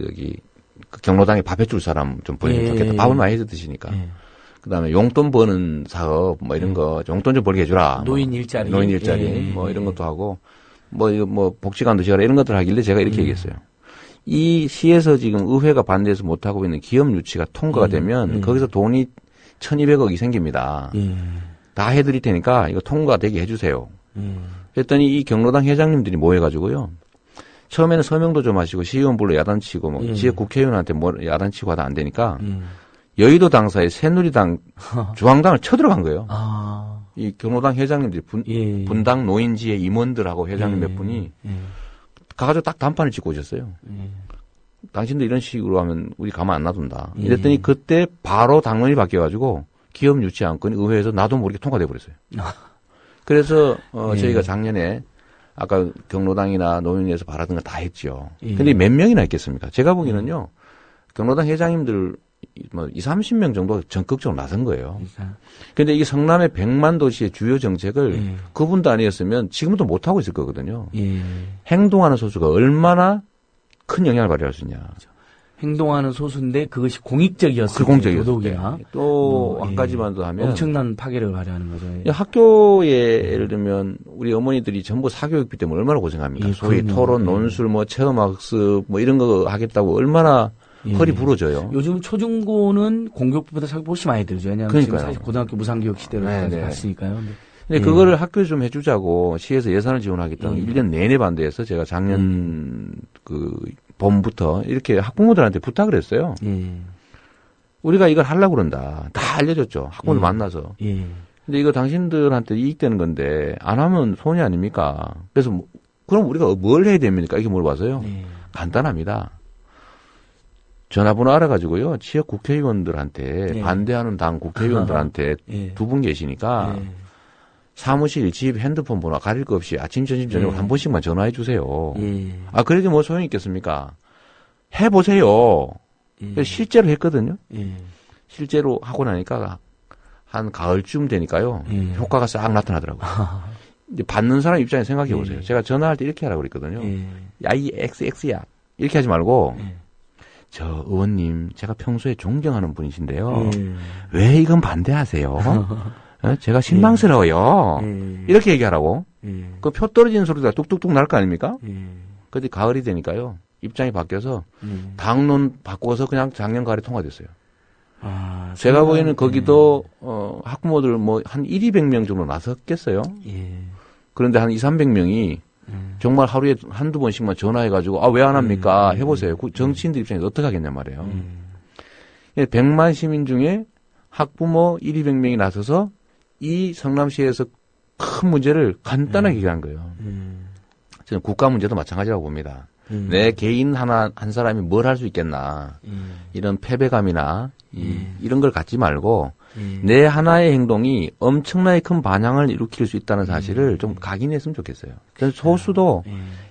경로당에 밥 해줄 사람 좀 보이면 좋겠다. 밥을 많이 해서 드시니까. 그다음에 용돈 버는 사업 뭐 이런 거 용돈 좀 벌게 해주라. 노인 일자리. 뭐 이런 것도 하고 뭐 복지관도 지어라 이런 것들 하길래 제가 이렇게 얘기했어요. 이 시에서 지금 의회가 반대해서 못하고 있는 기업 유치가 통과가 되면 거기서 돈이 1,200억이 생깁니다. 다 해드릴 테니까 이거 통과되게 해주세요. 그랬더니 이 경로당 회장님들이 모여가지고요. 처음에는 서명도 좀 하시고 시의원별로 야단치고 뭐 지역 국회의원한테 뭐 야단치고 하다 안 되니까 여의도 당사의 새누리당 중앙당을 쳐들어간 거예요. 아. 이 경로당 회장님들이 분당 노인지의 임원들하고 회장님 몇 분이 가가지고 딱 단판을 찍고 오셨어요. 당신들 이런 식으로 하면 우리 가만 안 놔둔다. 이랬더니 그때 바로 당론이 바뀌어가지고 기업 유치 안건이 의회에서 나도 모르게 통과돼 버렸어요. 그래서 저희가 작년에 아까 경로당이나 노인위에서 바라던 거 다 했죠. 근데 몇 명이나 했겠습니까? 제가 보기에는요. 경로당 회장님들 뭐 20, 30명 정도 적극적으로 나선 거예요. 그런데 이게 성남의 100만 도시의 주요 정책을 그분도 아니었으면 지금도 못하고 있을 거거든요. 행동하는 소수가 얼마나 큰 영향을 발휘할 수 있냐. 그렇죠. 행동하는 소수인데 그것이 공익적이었을 때 도덕이야. 또 한 가지만 더 하면 엄청난 파괴력을 발휘하는 거죠. 학교에 예를 들면 우리 어머니들이 전부 사교육비 때문에 얼마나 고생합니까? 소위 그럼요. 토론, 논술, 뭐 체험학습 뭐 이런 거 하겠다고 얼마나 허리 부러져요. 요즘 초중고는 공교육보다 사교육 훨씬 많이 들죠. 왜냐하면 그러니까요. 지금 사실 고등학교 무상교육 시대로 갔으니까요. 근데 그거를 학교에 좀 해주자고 시에서 예산을 지원하겠다고 1년 내내 반대해서 제가 작년 봄부터 이렇게 학부모들한테 부탁을 했어요. 우리가 이걸 하려고 그런다. 다 알려줬죠. 학부모들 만나서. 근데 이거 당신들한테 이익되는 건데 안 하면 손해 아닙니까? 그래서 그럼 우리가 뭘 해야 됩니까? 이렇게 물어봐서요. 간단합니다. 전화번호 알아가지고요. 지역 국회의원들한테 반대하는 당 국회의원들한테 두 분 계시니까 사무실, 집, 핸드폰 번호 가릴 거 없이 아침, 점심, 저녁 한 번씩만 전화해 주세요. 아, 그래도 뭐 소용이 있겠습니까? 해보세요. 실제로 했거든요. 실제로 하고 나니까 한 가을쯤 되니까요. 효과가 싹 나타나더라고요. 이제 받는 사람 입장에 생각해 보세요. 제가 전화할 때 이렇게 하라고 그랬거든요. 야, 이 XX야. 이렇게 하지 말고 저 의원님 제가 평소에 존경하는 분이신데요. 왜 이건 반대하세요? 제가 실망스러워요. 이렇게 얘기하라고. 그 표 떨어지는 소리가 뚝뚝뚝 날 거 아닙니까? 근데 가을이 되니까요. 입장이 바뀌어서 당론 바꿔서 그냥 작년 가을에 통과됐어요. 아, 제가 보기에는 거기도 학부모들 뭐 한 200명 정도 나섰겠어요. 그런데 한 200~300명이 정말 하루에 한두 번씩만 전화해가지고 아, 왜 안 합니까? 해보세요. 정치인들 입장에서 어떻게 하겠냔 말이에요. 100만 시민 중에 학부모 200~200명이 나서서 이 성남시에서 큰 문제를 간단하게 해결한 거예요. 저는 국가 문제도 마찬가지라고 봅니다. 내 개인 한 사람이 뭘 할 수 있겠나. 이런 패배감이나 이런 걸 갖지 말고 내 하나의 행동이 엄청나게 큰 반향을 일으킬 수 있다는 사실을 좀 각인했으면 좋겠어요. 그래서 소수도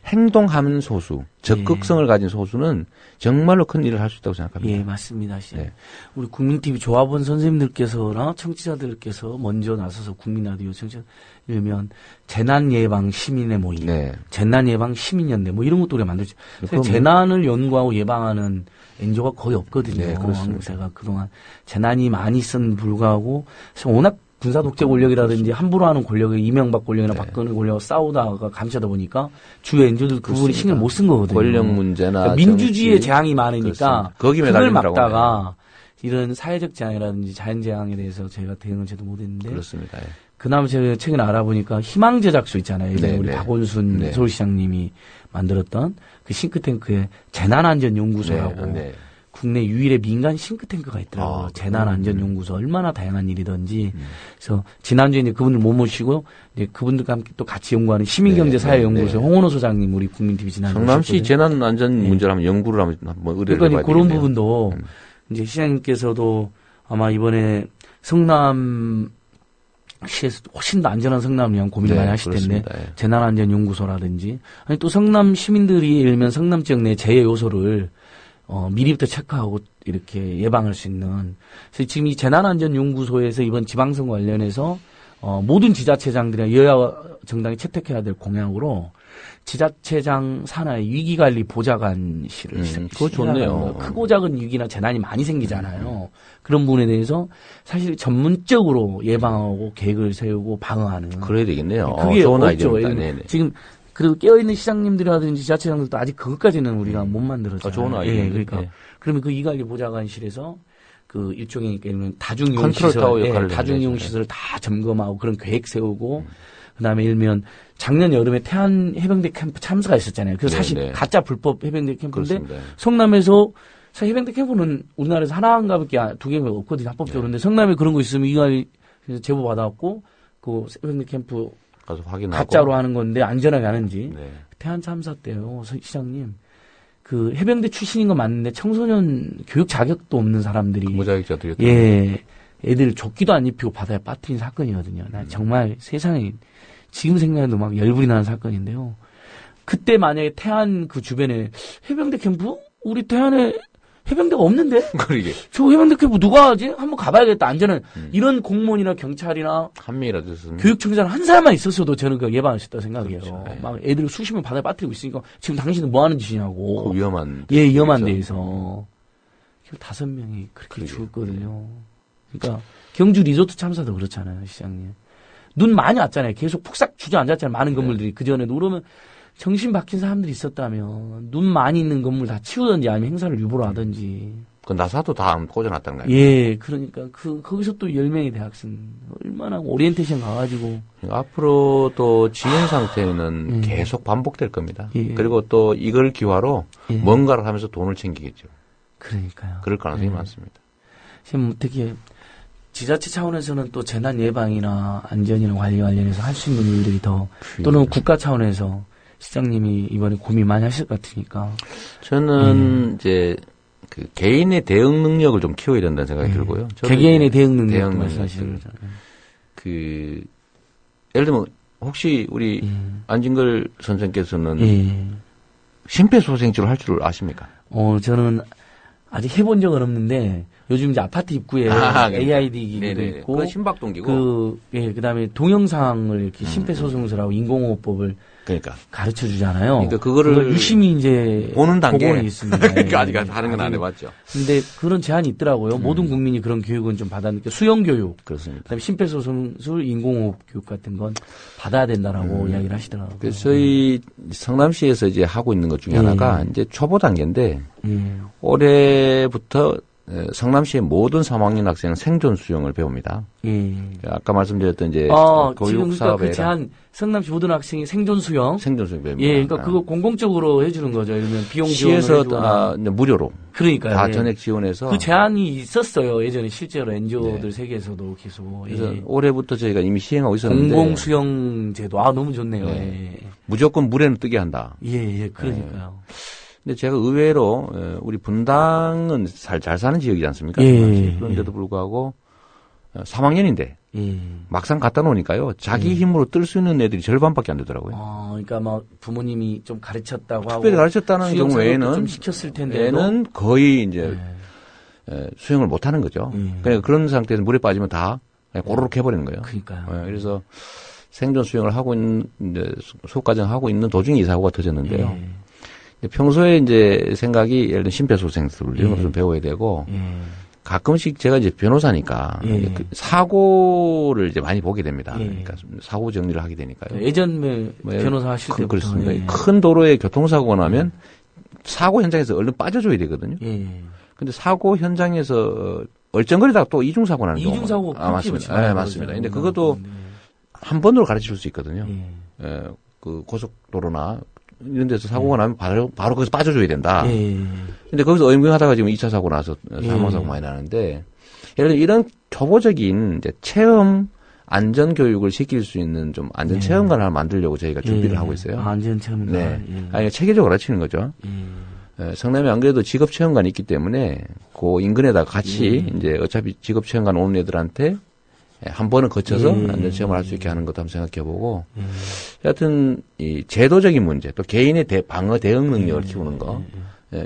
행동하는 소수, 적극성을 가진 소수는 정말로 큰 일을 할 수 있다고 생각합니다. 예, 맞습니다. 네. 우리 국민TV 조합원 선생님들께서나 청취자들께서 먼저 나서서 국민라디오 청취자 이러면 재난예방 시민의 모임, 재난예방 시민연대 뭐 이런 것도 우리가 만들죠. 재난을 연구하고 예방하는 NGO가 거의 없거든요. 네, 그렇습니다. 제가 그동안 재난이 많이 있었는 불구하고 워낙 군사 독재 권력이라든지 함부로 하는 권력이 이명박 권력이나 박근혜 권력과 싸우다가 감시하다 보니까 주요 NGO들 그분이 신경 못 쓴 거거든요. 권력 문제나 그러니까 민주주의의 재앙이 많으니까 그걸 막다가 네. 이런 사회적 재앙이라든지 자연재앙에 대해서 저희가 대응을 제대로 못했는데 그렇습니다. 예. 그나마 제가 최근에 알아보니까 희망제작소 있잖아요. 우리 박원순 서울시장님이 만들었던 그 싱크탱크에 재난안전연구소라고 국내 유일의 민간 싱크탱크가 있더라고요. 재난안전연구소 얼마나 다양한 일이든지. 그래서 지난주에 이제 그분들 못 모시고 이제 그분들과 함께 또 같이 연구하는 시민경제사회연구소 홍원호 소장님 우리 국민TV 지난주에 성남시 재난안전 문제를 한번 연구를 하면 한번 의뢰를 그러니까 해봐야 그런 되겠네요. 부분도 이제 시장님께서도 아마 이번에 성남 시에서 훨씬 더 안전한 성남을 위한 고민을 많이 하실 텐데 재난안전연구소라든지 아니 또 성남 시민들이 예를 들면 성남 지역 내 재해 요소를 미리부터 체크하고 이렇게 예방할 수 있는 그래서 지금 이 재난안전연구소에서 이번 지방선거 관련해서 모든 지자체장들이나 여야 정당이 채택해야 될 공약으로 지자체장 산하의 위기관리 보좌관실을 그거 좋네요. 크고 작은 위기나 재난이 많이 생기잖아요. 그런 부분에 대해서 사실 전문적으로 예방하고 계획을 세우고 방어하는. 그래야 되겠네요. 그게 좋은 없죠. 아이디어입니다. 지금 그리고 깨어있는 시장님들이라든지 지자체장들도 아직 그것까지는 우리가 못 만들었잖아요. 좋은 아이디어. 예, 그러니까. 예. 그러면 그 이관리 보좌관실에서 그 일종의 다중이용 컨트롤 시설, 타워 역할을 다중이용 시설을 다 점검하고 그런 계획 세우고 그다음에 일면 작년 여름에 태안 해병대 캠프 참사가 있었잖아요. 그래서 사실 가짜 불법 해병대 캠프인데 그렇습니다. 성남에서 사실 해병대 캠프는 우리나라에서 하나인가밖에 2개가 없거든요. 합법적으로. 그런데 성남에 그런 거 있으면 이관리 제보 받아갖고 그 해병대 캠프 가서 확인하고 가짜로 하는 건데 안전하게 하는지. 태안 참사 때요, 시장님. 그 해병대 출신인 거 맞는데 청소년 교육 자격도 없는 사람들이 무자격자들이 예, 애들 조끼도 안 입히고 바다에 빠뜨린 사건이거든요. 난 정말 세상에 지금 생각해도 막 열불이 나는 사건인데요. 그때 만약에 태안 그 주변에 해병대 캠프? 우리 태안에 해병대가 없는데? 그러게. 저 해병대 캠프 누가 하지? 한번 가봐야겠다. 안전은 이런 공무원이나 경찰이나 한 명이라도 있으면 교육청장 한 사람만 있었어도 저는 그 예방할 수 있다고 생각해요. 그렇죠. 네. 막 애들 수십 명 바다에 빠뜨리고 있으니까 지금 당신은 뭐 하는 짓이냐고. 그 위험한. 예, 위험한 데에서. 5명이 그렇게 죽었거든요. 그러니까 경주 리조트 참사도 그렇잖아요, 시장님. 눈 많이 왔잖아요. 계속 푹싹 주저앉았잖아요. 많은 건물들이. 그전에도 그러면 정신 박힌 사람들이 있었다면 눈 많이 있는 건물 다 치우든지 아니면 행사를 유보로 하든지. 그 나사도 다 꽂아놨다는 거예요. 예, 그러니까 거기서 또 10명의 대학생 얼마나 오리엔테이션 가가지고. 앞으로 또 지연 상태는 계속 반복될 겁니다. 예. 그리고 또 이걸 기화로 뭔가를 하면서 돈을 챙기겠죠. 그러니까요. 그럴 가능성이 많습니다. 지금 특히 지자체 차원에서는 또 재난 예방이나 안전이나 관리 관련해서 할 수 있는 일들이 더 또는 국가 차원에서 시장님이 이번에 고민 많이 하실 것 같으니까. 저는 이제 그 개인의 대응 능력을 좀 키워야 된다는 생각이 들고요. 개개인의 대응 능력 말씀하시는 거잖아요. 그 예를 들면 혹시 우리 안진걸 선생께서는 심폐소생술을 할 줄 아십니까? 저는 아직 해본 적은 없는데 요즘 이제 아파트 입구에 AID 기기도 있고, 그 심박동기고, 그다음에 동영상을 이렇게 심폐소생술하고 인공호흡법을 가르쳐 주잖아요. 그러니까 그걸 유심히 이제 보는 단계에 있습니다. 그러니까 아직 하는 건 안 해봤죠. 근데 그런 제한이 있더라고요. 모든 국민이 그런 교육은 좀 받았는데 수영 교육, 그렇습니다. 그다음에 심폐소생술, 인공호흡 교육 같은 건 받아야 된다라고 이야기를 하시더라고요. 그래서 저희 성남시에서 이제 하고 있는 것 중에 하나가 이제 초보 단계인데 올해부터 성남시의 모든 3학년 학생은 생존 수영을 배웁니다. 아까 말씀드렸던 이제 교육 사업에 그 제한 성남시 모든 학생이 생존 수영 배웁니다. 예, 그러니까 그거 공공적으로 해주는 거죠. 이러면 비용 시에서 무료로 그러니까요. 다 전액 지원해서 그 제한이 있었어요. 예전에 실제로 NGO들 세계에서도 계속. 그래서 올해부터 저희가 이미 시행하고 있었는데 공공 수영 제도 너무 좋네요. 무조건 물에는 뜨게 한다. 그러니까요. 근데 제가 의외로 우리 분당은 잘 사는 지역이지 않습니까? 그런데도 불구하고 3학년인데 막상 갖다 놓으니까요. 자기 힘으로 뜰 수 있는 애들이 절반밖에 안 되더라고요. 그러니까 막 부모님이 좀 가르쳤다고 하고 특별히 가르쳤다는 경우에는 좀 시켰을 텐데 애는 거의 이제 수영을 못 하는 거죠. 그러니까 그런 상태에서 물에 빠지면 다 고루룩 해버리는 거예요. 그러니까요. 그래서 생존 수영을 하고 있는 수업과정 하고 있는 도중에 이 사고가 터졌는데요. 평소에 이제 생각이 예를 들면 심폐소생술 이런 걸 좀 배워야 되고 가끔씩 제가 이제 변호사니까 그 사고를 이제 많이 보게 됩니다. 그러니까 사고 정리를 하게 되니까요. 예전 변호사 하실 때부터 그렇습니다. 큰 도로에 교통사고가 나면 사고 현장에서 얼른 빠져줘야 되거든요. 근데 사고 현장에서 얼쩡거리다가 또 이중사고 나는 경우가 이중사고 맞습니다. 네, 맞습니다. 근데 그것도 한 번으로 가르칠 수 있거든요. 그 고속도로나 이런 데서 사고가 나면 바로 거기서 빠져줘야 된다. 근데 거기서 어영부영하다가 지금 2차 사고 나서 사망사고 많이 나는데 예를 들어 이런 초보적인 이제 체험 안전 교육을 시킬 수 있는 좀 안전 체험관을 하나 만들려고 저희가 준비를 하고 있어요. 안전 체험관. 네. 아니 체계적으로 가르치는 거죠. 성남에 안 그래도 직업 체험관이 있기 때문에 그 인근에다 같이 이제 어차피 직업 체험관 오는 애들한테 한 번은 거쳐서 안전 체험을 할 수 있게 하는 것도 한번 생각해보고, 여하튼 이 제도적인 문제 또 개인의 방어 대응 능력을 키우는 거,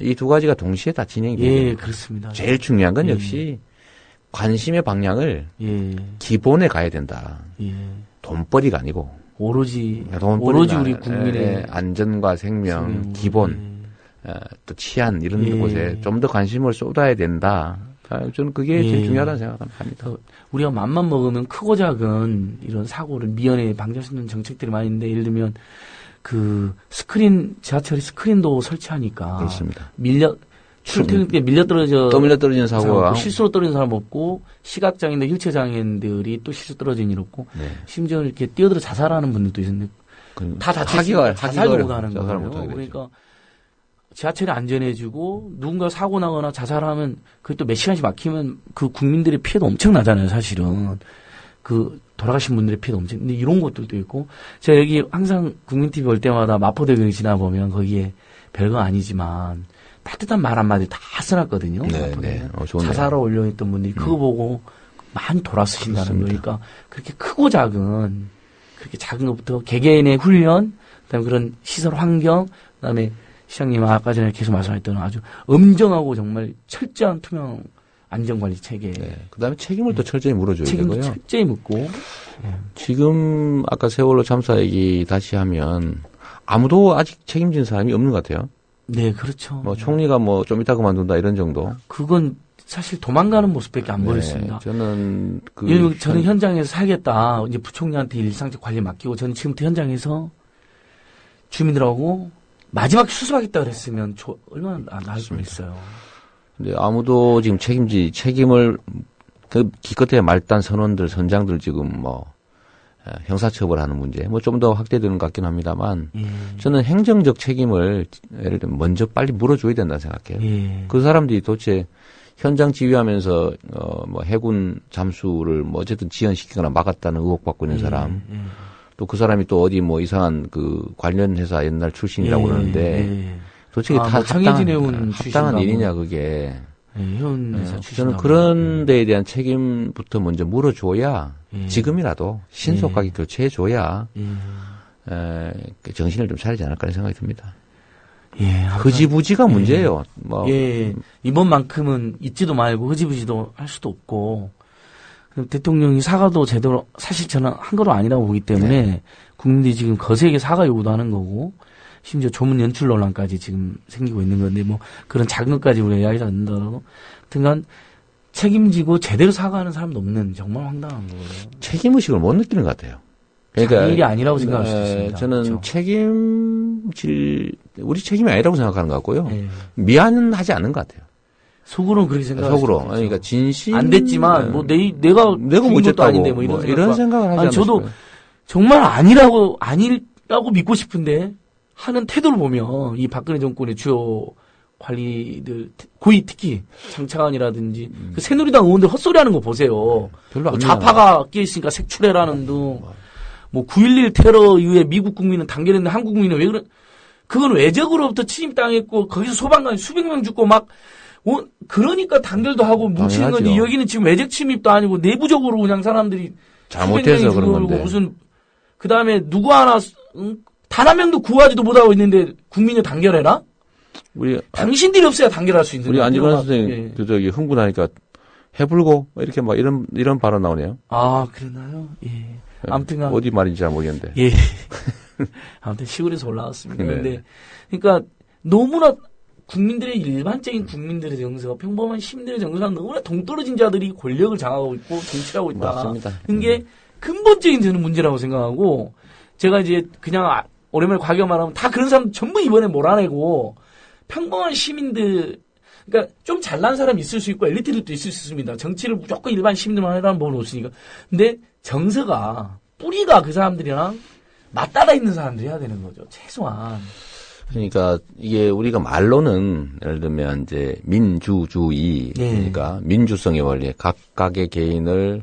이 두 가지가 동시에 다 진행이 돼요. 그렇습니다. 제일 중요한 건 역시 관심의 방향을 기본에 가야 된다. 돈벌이가 아니고 오로지 우리 국민의 안전과 생명, 기본, 또 치안 이런 곳에 좀 더 관심을 쏟아야 된다. 저는 그게 제일 중요하다는 생각합니다. 우리가 맘만 먹으면 크고 작은 이런 사고를 미연에 방지할 수 있는 정책들이 많이 있는데 예를 들면 그 지하철에 스크린도 설치하니까. 그렇습니다. 출퇴근 때 또 밀려 떨어지는 사고가. 실수로 떨어진 사람 없고, 시각장애인들, 휠체어장애인들이 또 실수 떨어진 일 없고, 네. 심지어 이렇게 뛰어들어 자살하는 분들도 있었는데, 다 다치니까 자살도 못하는 거예요. 그러니까 지하철이 안전해지고 누군가 사고 나거나 자살하면 그게 또 몇 시간씩 막히면 그 국민들의 피해도 엄청나잖아요, 사실은. 그 돌아가신 분들의 피해도 엄청. 근데 이런 것들도 있고, 제가 여기 항상 국민TV 올 때마다 마포대교를 지나보면 거기에 별거 아니지만 따뜻한 말 한마디 다 써놨거든요. 네. 자살을 올려있던 분들이 그거 보고 많이 돌아서신다는 거니까 그렇게 크고 작은, 그렇게 작은 것부터 개개인의 훈련, 그다음에 그런 시설 환경, 그다음에 시장님 아까 전에 계속 말씀하셨던 아주 엄정하고 정말 철저한 투명 안전관리 체계. 네. 그다음에 책임을 또 철저히 물어줘야 책임도 되고요. 철저히 묻고. 지금 아까 세월호 참사 얘기 다시 하면 아무도 아직 책임진 사람이 없는 것 같아요. 네, 그렇죠. 뭐 총리가 뭐 좀 이따 그만둔다 이런 정도. 그건 사실 도망가는 모습밖에 안 보였습니다. 저는 저는 현장에서 살겠다. 이제 부총리한테 일상적 관리 맡기고 저는 지금부터 현장에서 주민들하고 마지막 수습하겠다 그랬으면 얼마나 나을 뻔했어요. 근데 아무도 지금 책임을 그 기껏해야 말단 선장들 지금 뭐 형사처벌하는 문제 뭐 좀 더 확대되는 것 같긴 합니다만 저는 행정적 책임을 예를 들면 먼저 빨리 물어줘야 된다 생각해요. 그 사람들이 도대체 현장 지휘하면서 뭐 해군 잠수를 뭐 어쨌든 지연시키거나 막았다는 의혹받고 있는 사람 또 그 사람이 또 어디 뭐 이상한 그 관련 회사 옛날 출신이라고 그러는데 도대체 다 합당한 일이냐 그게. 저는 그런 데에 대한 책임부터 먼저 물어줘야 지금이라도 신속하게 교체해줘야 정신을 좀 차리지 않을까 하는 생각이 듭니다. 흐지부지가 문제예요. 뭐. 이번만큼은 잊지도 말고 흐지부지도 할 수도 없고 대통령이 사과도 제대로 사실 저는 한 거로 아니라고 보기 때문에 국민들이 지금 거세게 사과 요구도 하는 거고 심지어 조문 연출 논란까지 지금 생기고 있는 건데 뭐 그런 작은 것까지 우리가 이야기를 안 한다고 하여튼간 책임지고 제대로 사과하는 사람도 없는 정말 황당한 거예요. 책임의식을 못 느끼는 것 같아요. 그러니까 일이 아니라고 생각할 수 있습니다. 저는 우리 책임이 아니라고 생각하는 것 같고요. 미안하지 않는 것 같아요. 속으로는 그렇게 생각하죠. 속으로. 그러니까 진심 안 됐지만 뭐 내가 못했다고 아닌데 뭐 이런 생각을 하지 않아요. 저도 정말 아니라고 믿고 싶은데 하는 태도를 보면 이 박근혜 정권의 주요 관리들 고위 특히 장차관이라든지 그 새누리당 의원들 헛소리하는 거 보세요. 별로 뭐 좌파가 끼어있으니까 색출해라는 등 뭐 9.11 테러 이후에 미국 국민은 단결했는데 한국 국민은 왜 그런 그건 외적으로부터 침입당했고 거기서 소방관 수백 명 죽고 막 그러니까 단결도 하고 뭉치는 건지 여기는 지금 외적 침입도 아니고 내부적으로 그냥 사람들이 잘못해서 그런 건데 무슨 그 다음에 누구 하나 단 한 명도 구하지도 못하고 있는데 국민을 단결해라? 당신들이 없어야 단결할 수 있는 우리 안지건 선생님 저기 흥분하니까 해불고 이렇게 막 이런 발언 나오네요. 아 그러나요? 예. 아무튼 어디 말인지 잘 모르겠는데. 예. 아무튼 시골에서 올라왔습니다. 그런데 그러니까 너무나 국민들의 일반적인 국민들의 정서가 평범한 시민들의 정서가 너무나 동떨어진 자들이 권력을 장악하고 있고 정치하고 있다. 맞습니다. 그게 근본적인 저는 문제라고 생각하고 제가 이제 그냥 오랜만에 과격 말하면 다 그런 사람 전부 이번에 몰아내고 평범한 시민들 그러니까 좀 잘난 사람이 있을 수 있고 엘리트들도 있을 수 있습니다. 정치를 무조건 일반 시민들만 해라는 법은 없으니까. 근데 정서가 뿌리가 그 사람들이랑 맞닿아 있는 사람들이 해야 되는 거죠. 최소한. 그러니까 이게 우리가 말로는 예를 들면 이제 민주주의 그러니까 민주성의 원리 각각의 개인을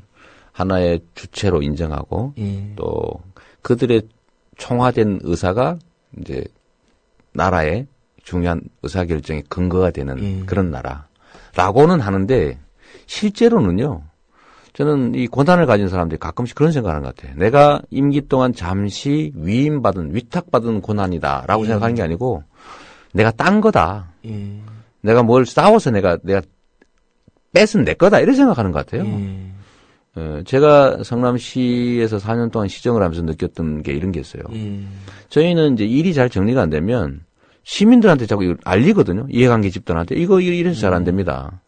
하나의 주체로 인정하고 또 그들의 총화된 의사가 이제 나라의 중요한 의사결정의 근거가 되는 그런 나라라고는 하는데 실제로는요. 저는 이 고난을 가진 사람들이 가끔씩 그런 생각을 하는 것 같아요. 내가 임기 동안 잠시 위탁받은 고난이다라고 생각하는 게 아니고 내가 딴 거다. 내가 뭘 싸워서 내가 뺏은 내 거다 이렇게 생각하는 것 같아요. 제가 성남시에서 4년 동안 시정을 하면서 느꼈던 게 이런 게 있어요. 저희는 이제 일이 잘 정리가 안 되면 시민들한테 자꾸 알리거든요. 이해관계 집단한테 이거 이래서 잘 안 됩니다.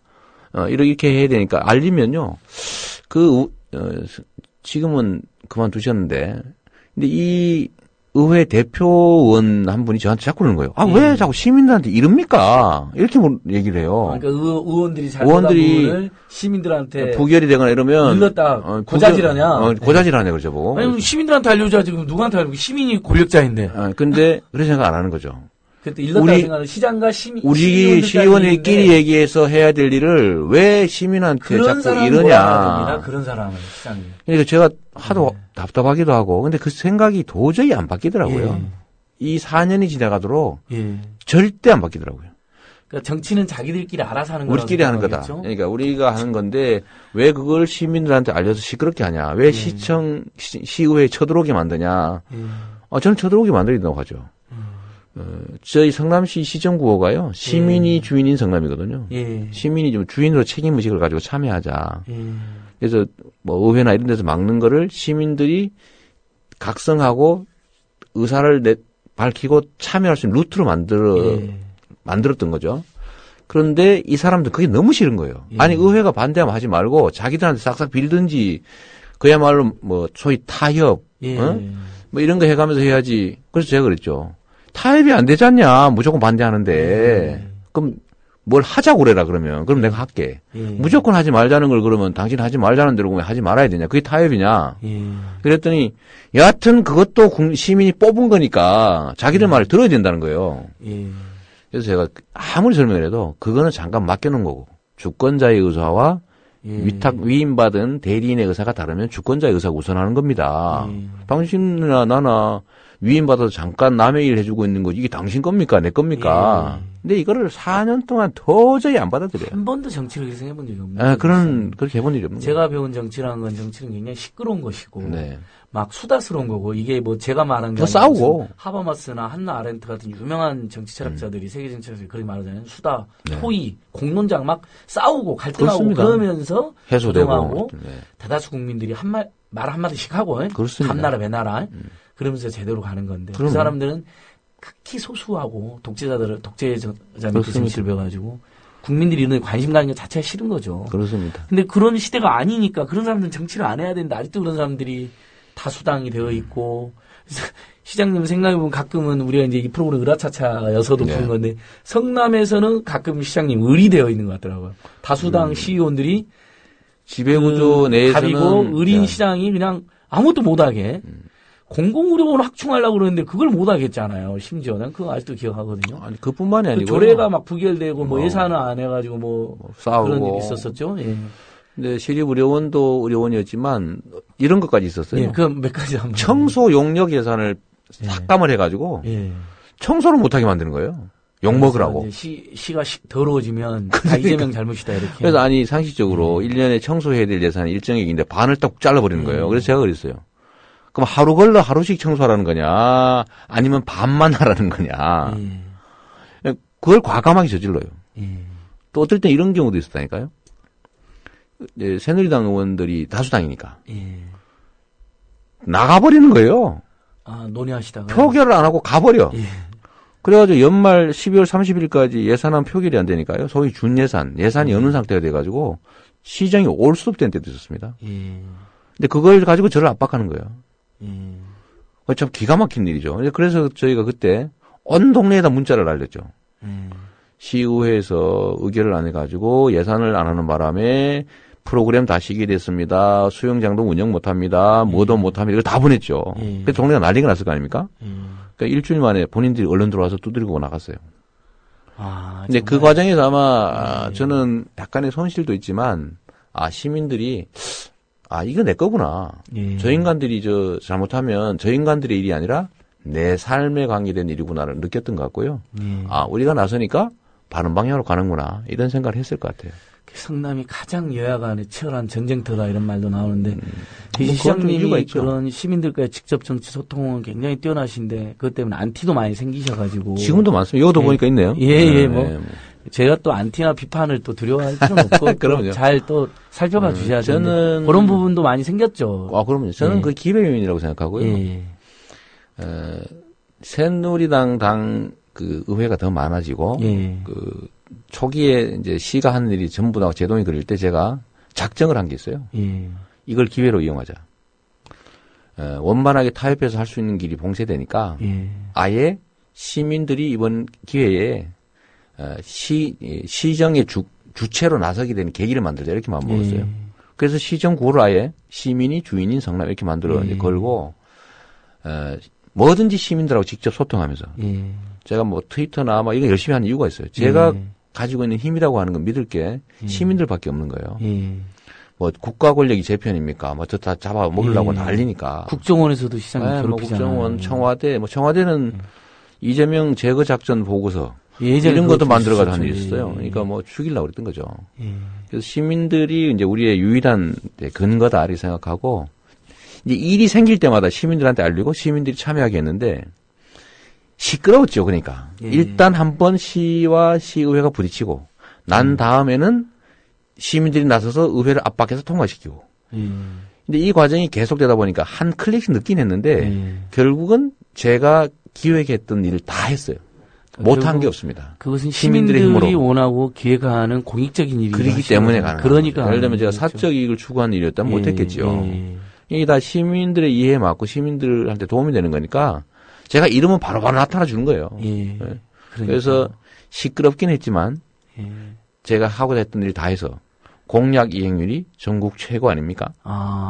이렇게 해야 되니까 알리면요. 지금은 그만두셨는데 근데 이 의회 대표원 한 분이 저한테 자꾸 그러는 거예요. 아, 왜 자꾸 시민들한테 이럽니까? 이렇게 얘기를 해요. 그러니까 의원들이 잘못한 부분을 시민들한테 부결이 되거나 이러면 일렀다. 고자질하냐? 고자질하냐 그러죠, 보고. 아니, 시민들한테 알려줘야지. 그럼 누구한테 알려고? 시민이 권력자인데. 근데 그런 생각 안 하는 거죠. 그때 일렀다 생각은 시장과 우리 시의원들끼리 얘기해서 해야 될 일을 왜 시민한테 자꾸 이러냐. 그런 사람은 시장이. 그러니까 제가 하도 답답하기도 하고, 근데 그 생각이 도저히 안 바뀌더라고요. 이 4년이 지나가도록 절대 안 바뀌더라고요. 그러니까 정치는 자기들끼리 알아서 하는 거라고 우리끼리 하는 거다. 그러니까 우리가 하는 건데 왜 그걸 시민들한테 알려서 시끄럽게 하냐. 왜 시의회에 쳐들어오게 만드냐. 저는 쳐들어오게 만들린다고 하죠. 저희 성남시 시정구호가요. 시민이 주인인 성남이거든요. 시민이 좀 주인으로 책임의식을 가지고 참여하자. 그래서 뭐 의회나 이런 데서 막는 거를 시민들이 각성하고 의사를 밝히고 참여할 수 있는 루트로 만들었던 거죠. 그런데 이 사람들 그게 너무 싫은 거예요. 아니 의회가 반대하면 하지 말고 자기들한테 싹싹 빌든지 그야말로 뭐 소위 타협 뭐 이런 거 해가면서 해야지. 그래서 제가 그랬죠. 타협이 안 되지 않냐. 무조건 반대하는데. 그럼 뭘 하자고 그래라 그러면. 그럼 내가 할게. 무조건 하지 말자는 걸 그러면 당신 하지 말자는 대로 그러면 하지 말아야 되냐. 그게 타협이냐. 그랬더니 여하튼 그것도 시민이 뽑은 거니까 자기들 말을 들어야 된다는 거예요. 그래서 제가 아무리 설명을 해도 그거는 잠깐 맡겨놓은 거고. 주권자의 의사와 위임받은 대리인의 의사가 다르면 주권자의 의사가 우선하는 겁니다. 당신이나 나나 위임받아서 잠깐 남의 일 해주고 있는 거지. 이게 당신 겁니까? 내 겁니까? 근데 이거를 4년 동안 도저히 안 받아들여요. 한 번도 정치를 그렇게 해본 적이 없는 그렇게 해본 일이 없는 거예요. 제가 배운 정치라는 건 정치는 굉장히 시끄러운 것이고, 막 수다스러운 거고, 이게 뭐 제가 말한 게 싸우고. 하버마스나 한나 아렌트 같은 유명한 정치 철학자들이, 세계 정치 철학자들이 그렇게 말하잖아요. 수다, 토의, 공론장 막 싸우고 갈등하고 그렇습니다. 그러면서 해소되고. 대다수 국민들이 말 한마디씩 하고, 감나라 배나라. 그러면서 제대로 가는 건데 그 사람들은 극히 소수하고 독재자 밑에 정치를 배워가지고 국민들이 이런 데 관심 가는 것 자체가 싫은 거죠. 그렇습니다. 근데 그런 시대가 아니니까 그런 사람들은 정치를 안 해야 되는데 아직도 그런 사람들이 다수당이 되어 있고 시장님 생각해보면 가끔은 우리가 이제 이 프로그램 으라차차여서도 부른 건데 성남에서는 가끔 시장님 을이 되어 있는 것 같더라고요. 다수당 시의원들이 지배구조 내에서는 가리고 을인 시장이 그냥 아무것도 못하게 공공의료원 확충하려고 그러는데 그걸 못하겠잖아요. 심지어 난 그거 아직도 기억하거든요. 아니 그뿐만이 아니고 조례가 막 부결되고 뭐 예산을 안 해가지고 뭐 싸우고 그런 일이 있었었죠. 근데 시립의료원도 의료원이었지만 이런 것까지 있었어요. 그 몇 가지 한번. 청소 용역 예산을 삭감을 해가지고 청소를 못하게 만드는 거예요. 욕 먹으라고. 시가 더러워지면 다 이재명 잘못이다 이렇게. 그래서 아니 상식적으로 1년에 청소해야 될 예산이 일정액인데 반을 딱 잘라버리는 거예요. 그래서 제가 그랬어요. 그럼 하루 걸러 하루씩 청소하라는 거냐, 아니면 반만 하라는 거냐. 그걸 과감하게 저질러요. 또 어떨 땐 이런 경우도 있었다니까요. 새누리당 의원들이 다수당이니까. 나가버리는 거예요. 논의하시다가. 표결을 안 하고 가버려. 그래가지고 연말 12월 30일까지 예산안 표결이 안 되니까요. 소위 예산이 없는 상태가 돼가지고 시장이 올 수 없던 때도 있었습니다. 근데 그걸 가지고 저를 압박하는 거예요. 참 기가 막힌 일이죠. 그래서 저희가 그때 온 동네에다 문자를 날렸죠. 시의회에서 의결을 안 해가지고 예산을 안 하는 바람에 프로그램 다 시기됐습니다. 수영장도 운영 못합니다. 뭐도 못합니다. 이걸 다 보냈죠. 그래서 동네가 난리가 났을 거 아닙니까? 그러니까 일주일 만에 본인들이 언론 들어와서 두드리고 나갔어요. 근데 그 과정에서 아마 저는 약간의 손실도 있지만 시민들이 이거 내 거구나. 저 인간들이 잘못하면 저 인간들의 일이 아니라 내 삶에 관계된 일이구나를 느꼈던 것 같고요. 우리가 나서니까 바른 방향으로 가는구나. 이런 생각을 했을 것 같아요. 성남이 가장 여야 간에 치열한 전쟁터다 이런 말도 나오는데 시장님이 그런 시민들과의 직접 정치 소통은 굉장히 뛰어나신데 그것 때문에 안티도 많이 생기셔가지고 지금도 많습니다. 이것도 보니까 있네요. 제가 또 안티나 비판을 또 두려워할 필요는 없고 잘 또 살펴봐 주셔야 되는데 그런 부분도 많이 생겼죠. 그럼요. 저는 그 기회요인이라고 생각하고요. 새누리당 당 그 의회가 더 많아지고 그 초기에 이제 시가 하는 일이 전부 다 제동이 걸릴 때 제가 작정을 한 게 있어요. 이걸 기회로 이용하자. 원만하게 타협해서 할 수 있는 길이 봉쇄되니까 아예 시민들이 이번 기회에 시정의 주체로 나서게 되는 계기를 만들자 이렇게 마음먹었어요. 그래서 시정 구호를 아예 시민이 주인인 성남 이렇게 만들어 이제 걸고 뭐든지 시민들하고 직접 소통하면서 제가 뭐 트위터나 막 이거 열심히 하는 이유가 있어요. 제가 가지고 있는 힘이라고 하는 건 믿을 게 시민들밖에 없는 거예요. 뭐 국가 권력이 제 편입니까? 뭐 저 다 잡아 먹으려고 난리니까. 국정원에서도 시장님 뭐 국정원, 청와대, 뭐 청와대는 이재명 제거 작전 보고서 이런 것도 만들어가지고 한 일이 있었어요. 그러니까 뭐 죽이려고 그랬던 거죠. 그래서 시민들이 이제 우리의 유일한 근거다 이렇게 생각하고 이제 일이 생길 때마다 시민들한테 알리고 시민들이 참여하게 했는데 시끄러웠죠. 그러니까 일단 한번 시와 시의회가 부딪히고 난 다음에는 시민들이 나서서 의회를 압박해서 통과시키고. 근데 이 과정이 계속되다 보니까 한 클릭씩 늦긴 했는데 결국은 제가 기획했던 일을 다 했어요. 못한 게 없습니다. 그것은 시민들이 힘으로. 원하고 기획하는 공익적인 일이기 그렇기 때문에 가능합니다. 그러니까 예를 들면 제가 사적 이익을 추구하는 일이었다면 못했겠죠. 이게 다 시민들의 이해에 맞고 시민들한테 도움이 되는 거니까 제가 이러면 바로바로 나타나 주는 거예요. 그래서 시끄럽긴 했지만 제가 하고자 했던 일 다 해서 공약 이행률이 전국 최고 아닙니까?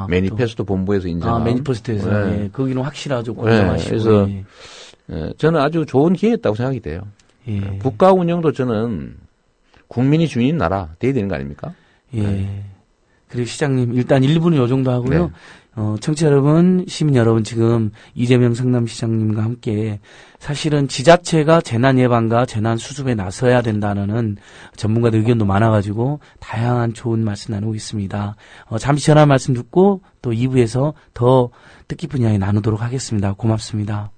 매니페스토 본부에서 인정한. 매니페스토에서. 거기는 확실하죠. 공정하시고. 그래서 저는 아주 좋은 기회였다고 생각이 돼요. 국가 운영도 저는 국민이 주인인 나라 돼야 되는 거 아닙니까? 그리고 시장님 일단 1부는 요 정도 하고요. 청취자 여러분, 시민 여러분, 지금 이재명 성남시장님과 함께 사실은 지자체가 재난 예방과 재난 수습에 나서야 된다는 전문가들 의견도 많아가지고 다양한 좋은 말씀 나누고 있습니다. 잠시 전화 말씀 듣고 또 2부에서 더 뜻깊은 이야기 나누도록 하겠습니다. 고맙습니다.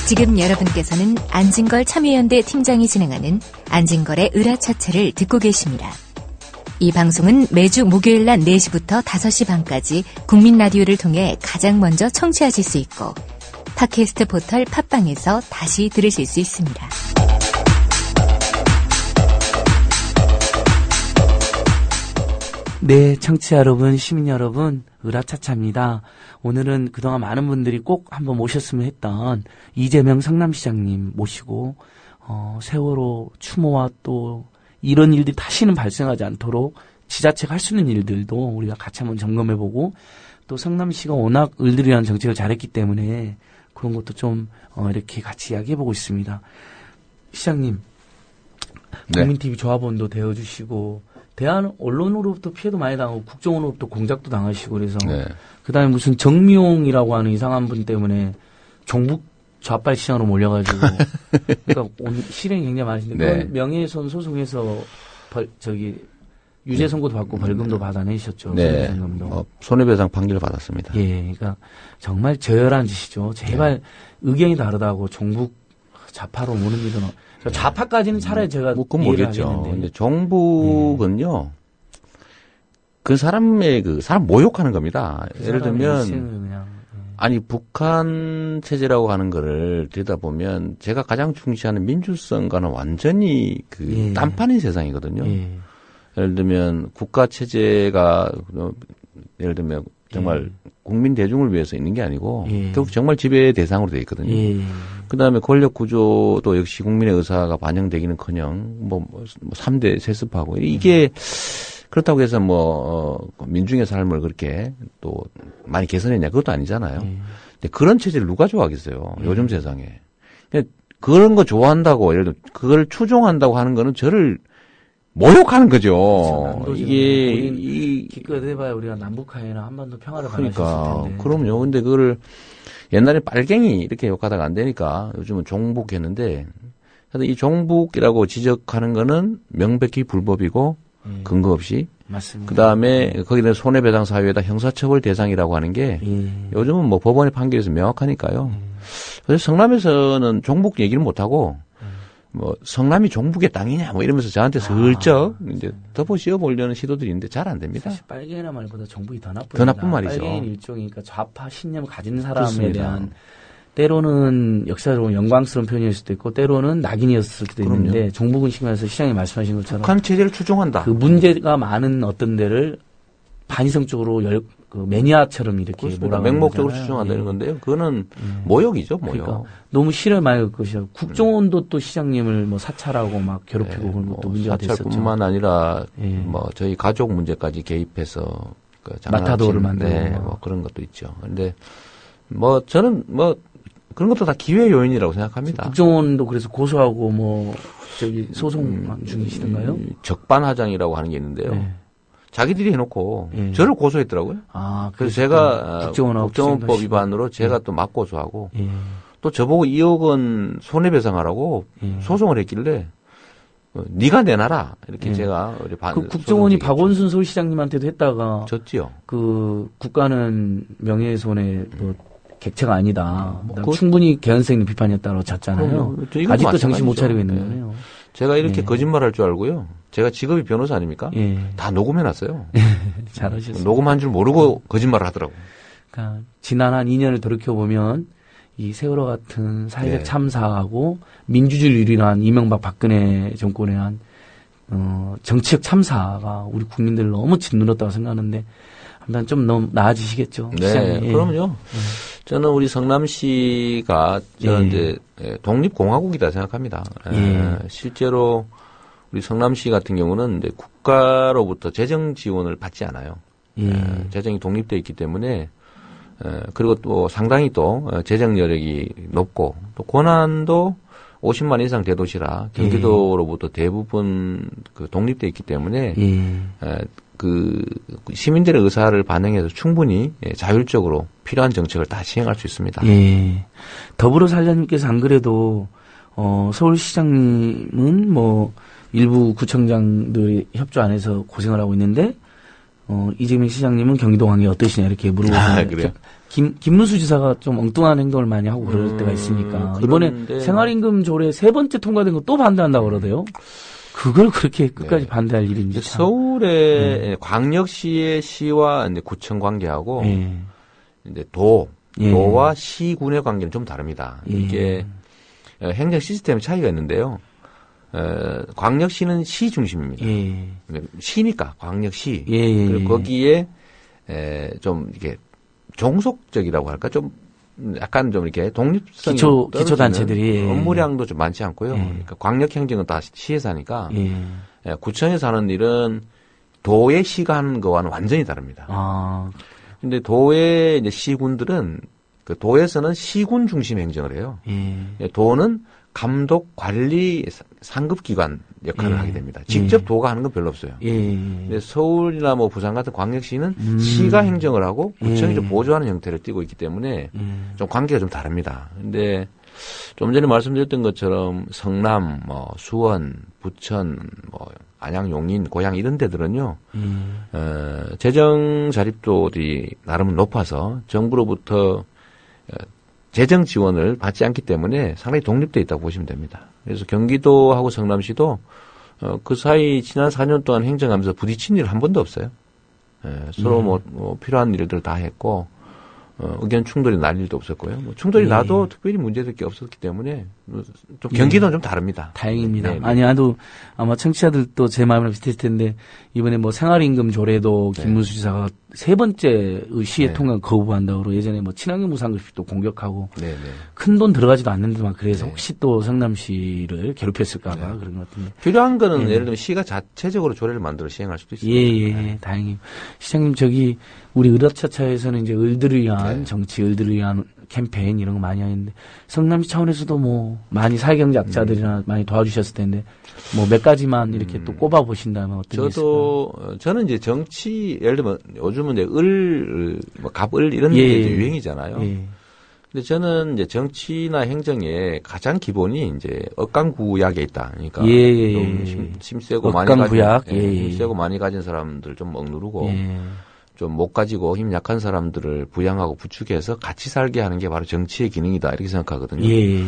지금 여러분께서는 안진걸 참여연대 팀장이 진행하는 안진걸의 을화차차를 듣고 계십니다. 이 방송은 매주 목요일 낮 4시부터 5시 반까지 국민 라디오를 통해 가장 먼저 청취하실 수 있고 팟캐스트 포털 팟빵에서 다시 들으실 수 있습니다. 네, 청취자 여러분, 시민 여러분, 을화차차입니다. 오늘은 그동안 많은 분들이 꼭 한번 모셨으면 했던 이재명 성남시장님 모시고 세월호 추모와 또 이런 일들이 다시는 발생하지 않도록 지자체가 할 수 있는 일들도 우리가 같이 한번 점검해보고 또 성남시가 워낙 을들을 위한 정책을 잘했기 때문에 그런 것도 좀 이렇게 같이 이야기해보고 있습니다. 시장님, 국민TV 조합원도 되어주시고 대한 언론으로부터 피해도 많이 당하고 국정원으로부터 공작도 당하시고 그래서 그다음에 무슨 정미용이라고 하는 이상한 분 때문에 종북 좌빨 시장으로 몰려가지고 그러니까 실행이 굉장히 많으신데 그건 명예훼손 소송에서 유죄 선고도 받고 벌금도 받아내셨죠. 손해배상금도. 손해배상 판결을 받았습니다. 그러니까 정말 저열한 짓이죠. 제발 의견이 다르다고 종북 좌파로 무는 좌파까지는 차라리 제가 그건 모르겠죠. 근데 정북은요, 그 사람의 사람 모욕하는 겁니다. 예를 들면, 아니, 북한 체제라고 하는 거를 들여다보면 제가 가장 중시하는 민주성과는 완전히 딴판인 세상이거든요. 예를 들면 국가 체제가, 예를 들면 정말 국민 대중을 위해서 있는 게 아니고 결국 정말 지배의 대상으로 돼 있거든요. 그다음에 권력 구조도 역시 국민의 의사가 반영되기는커녕 뭐 3대 세습하고 이게 그렇다고 해서 민중의 삶을 그렇게 또 많이 개선했냐 그것도 아니잖아요. 근데 그런 체제를 누가 좋아하겠어요? 요즘 세상에. 그런 거 좋아한다고 예를 들어 그걸 추종한다고 하는 거는 저를 모욕하는 거죠. 그렇죠, 이게 기껏 해봐야 우리가 남북한이나 한반도 평화를 바라셨을 텐데. 그럼요. 근데 그거를 옛날에 빨갱이 이렇게 욕하다가 안 되니까 요즘은 종북했는데 이 종북이라고 지적하는 거는 명백히 불법이고 근거 없이. 맞습니다. 그다음에 거기에 대한 손해배상 사유에다 형사처벌 대상이라고 하는 게 요즘은 법원의 판결에서 명확하니까요. 그래서 성남에서는 종북 얘기를 못 하고 뭐 성남이 종북의 땅이냐 뭐 이러면서 저한테 슬쩍 이제 덮어 씌워보려는 시도들이 있는데 잘 안 됩니다. 사실 빨갱이란 말보다 종북이 더 나쁩니다. 더 나쁜 말이죠. 빨갱이는 일종이니까 좌파 신념을 가진 사람에 그렇습니다. 대한 때로는 역사적으로 영광스러운 표현일 수도 있고 때로는 낙인이었을 수도 그럼요. 있는데 종북은 시간에서 시장이 말씀하신 것처럼 북한 체제를 추종한다. 그 문제가 많은 어떤 데를 반의성적으로 그 매니아처럼 이렇게 몰아가는 맹목적으로 추종한다는 건데요. 그거는 모욕이죠, 모욕. 그러니까 너무 싫어요, 많이 그 것이요. 국정원도 또 시장님을 뭐 사찰하고 막 괴롭히고 그런 것도 문제가 됐었죠. 사찰뿐만 아니라 뭐 저희 가족 문제까지 개입해서 그 마타도를 만들고 뭐 그런 것도 있죠. 그런데 뭐 저는 뭐 그런 것도 다 기회 요인이라고 생각합니다. 국정원도 그래서 고소하고 뭐 저기 소송 중이시던가요? 적반하장이라고 하는 게 있는데요. 네. 자기들이 해놓고 저를 고소했더라고요. 그래서 제가 국정원법 위반으로 제가 또 맞고소하고 또 저보고 2억 원 손해배상하라고 소송을 했길래 네가 내놔라 이렇게 제가 그 국정원이 박원순 서울시장님한테도 했다가 졌지요. 그 국가는 명예훼손의 뭐 객체가 아니다. 충분히 개연성 비판이었다고 잤잖아요. 아직도 정신 못 차리고 있는 거네요. 제가 이렇게 거짓말할 줄 알고요. 제가 직업이 변호사 아닙니까? 다 녹음해놨어요. 잘하셨어요. 녹음한 줄 모르고 거짓말을 하더라고. 그러니까 지난 한 2년을 돌이켜 보면 이 세월호 같은 사회적 참사하고 민주주의를 유린한 이명박 박근혜 정권에 한 정치적 참사가 우리 국민들을 너무 짓눌렀다고 생각하는데 아무튼 좀 너무 나아지시겠죠. 네, 시장이. 그럼요. 저는 우리 성남시가 저는 이제 독립공화국이다 생각합니다. 실제로 우리 성남시 같은 경우는 이제 국가로부터 재정 지원을 받지 않아요. 재정이 독립되어 있기 때문에 그리고 또 상당히 또 재정 여력이 높고 또 권한도 50만 이상 대도시라 경기도로부터 대부분 그 독립되어 있기 때문에 그 시민들의 의사를 반영해서 충분히 자율적으로 필요한 정책을 다 시행할 수 있습니다. 더불어 살자님께서 안 그래도 서울시장님은 뭐 일부 구청장들이 협조 안 해서 고생을 하고 있는데 이재명 시장님은 경기도 관계 어떠시냐 이렇게 물어보시는데 그래요? 김문수 지사가 좀 엉뚱한 행동을 많이 하고 그럴 때가 있으니까 이번에 생활임금 조례 3번째 통과된 거 또 반대한다고 그러대요. 그걸 그렇게 끝까지 반대할 일인지 참. 서울의 광역시의 시와 이제 구청 관계하고 이제 도와 시군의 관계는 좀 다릅니다. 이게 행정 시스템 차이가 있는데요. 광역시는 시 중심입니다. 시니까 광역시. 그리고 거기에 좀 이게 종속적이라고 할까 좀 약간 좀 이렇게 독립성이 기초 단체들이 업무량도 좀 많지 않고요. 그러니까 광역 행정은 다 시에서 하니까 구청에서 하는 일은 도의 시가 하는 거와는 완전히 다릅니다. 근데 도의 이제 시군들은 그 도에서는 시군 중심 행정을 해요. 도는 감독, 관리, 상급기관 역할을 하게 됩니다. 직접 도가 하는 건 별로 없어요. 근데 서울이나 뭐 부산 같은 광역시는 시가 행정을 하고 구청이 좀 보조하는 형태를 띠고 있기 때문에 좀 관계가 좀 다릅니다. 근데 좀 전에 말씀드렸던 것처럼 성남, 뭐 수원, 부천, 뭐 안양, 용인, 고양 이런 데들은요, 재정 자립도들이 나름 높아서 정부로부터 재정 지원을 받지 않기 때문에 상당히 독립되어 있다고 보시면 됩니다. 그래서 경기도하고 성남시도 그 사이 지난 4년 동안 행정하면서 부딪힌 일 한 번도 없어요. 서로 뭐 필요한 일들 다 했고 의견 충돌이 날 일도 없었고요. 뭐 충돌이 나도 특별히 문제될 게 없었기 때문에 좀 경기도는 좀 다릅니다. 다행입니다. 아니, 나도 아마 청취자들도 제 마음이랑 비슷했을 텐데 이번에 뭐 생활임금 조례도 김문수 지사가 3번째 시의 통과 거부한다고 그러고 예전에 뭐 친환경 무상급식도 공격하고 큰 돈 들어가지도 않는데만 그래서 혹시 또 성남시를 괴롭혔을까봐 그런 것 같은데. 필요한 거는 예를 들면 시가 자체적으로 조례를 만들어 시행할 수도 있습니다. 다행히. 시장님 저기 우리 의라차차에서는 이제 을들을 위한 정치, 을들을 위한 캠페인 이런 거 많이 하는데 성남시 차원에서도 뭐 많이 사회경제 학자들이나 많이 도와주셨을 텐데 뭐 몇 가지만 이렇게 또 꼽아 보신다면 어떤 게 있을까요? 저는 이제 정치 예를 들면 요즘은 이제 뭐 갑을 이런 게 이제 유행이잖아요. 근데 저는 이제 정치나 행정의 가장 기본이 이제 억강구약에 있다. 그러니까 좀 힘세고 많이 가진 힘세고 많이 가진 사람들 좀 억누르고 좀 못 가지고 힘 약한 사람들을 부양하고 부축해서 같이 살게 하는 게 바로 정치의 기능이다 이렇게 생각하거든요. 예.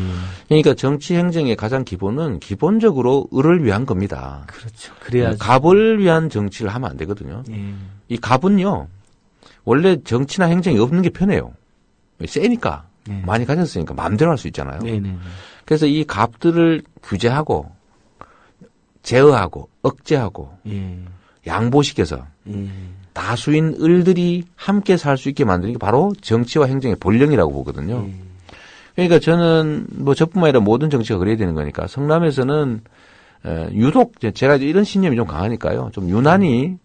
그러니까 정치 행정의 가장 기본은 기본적으로 을을 위한 겁니다. 그렇죠. 그래야 갑을 위한 정치를 하면 안 되거든요. 예. 이 갑은요 원래 정치나 행정이 없는 게 편해요. 세니까 예. 많이 가졌으니까 마음대로 할 수 있잖아요. 네네. 그래서 이 갑들을 규제하고 제어하고 억제하고 예. 양보시켜서 예. 다수인 을들이 함께 살 수 있게 만드는 게 바로 정치와 행정의 본령이라고 보거든요. 그러니까 저는 뭐 저뿐만 아니라 모든 정치가 그래야 되는 거니까 성남에서는 유독 제가 이런 신념이 좀 강하니까요. 좀 유난히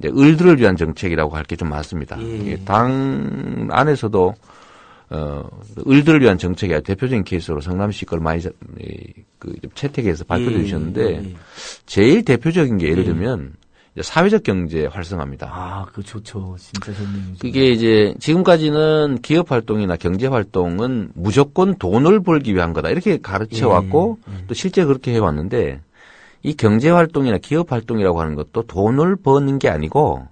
을들을 위한 정책이라고 할 게 좀 많습니다. 당 안에서도 을들을 위한 정책이 대표적인 케이스로 성남시 걸 많이 그 채택해서 발표해 주셨는데 제일 대표적인 게 예를 들면 사회적 경제 활성화입니다. 아, 그 좋죠. 진짜 좋네요. 그게 이제 지금까지는 기업 활동이나 경제 활동은 무조건 돈을 벌기 위한 거다. 이렇게 가르쳐 왔고 또 실제 그렇게 해 왔는데 이 경제 활동이나 기업 활동이라고 하는 것도 돈을 버는 게 아니고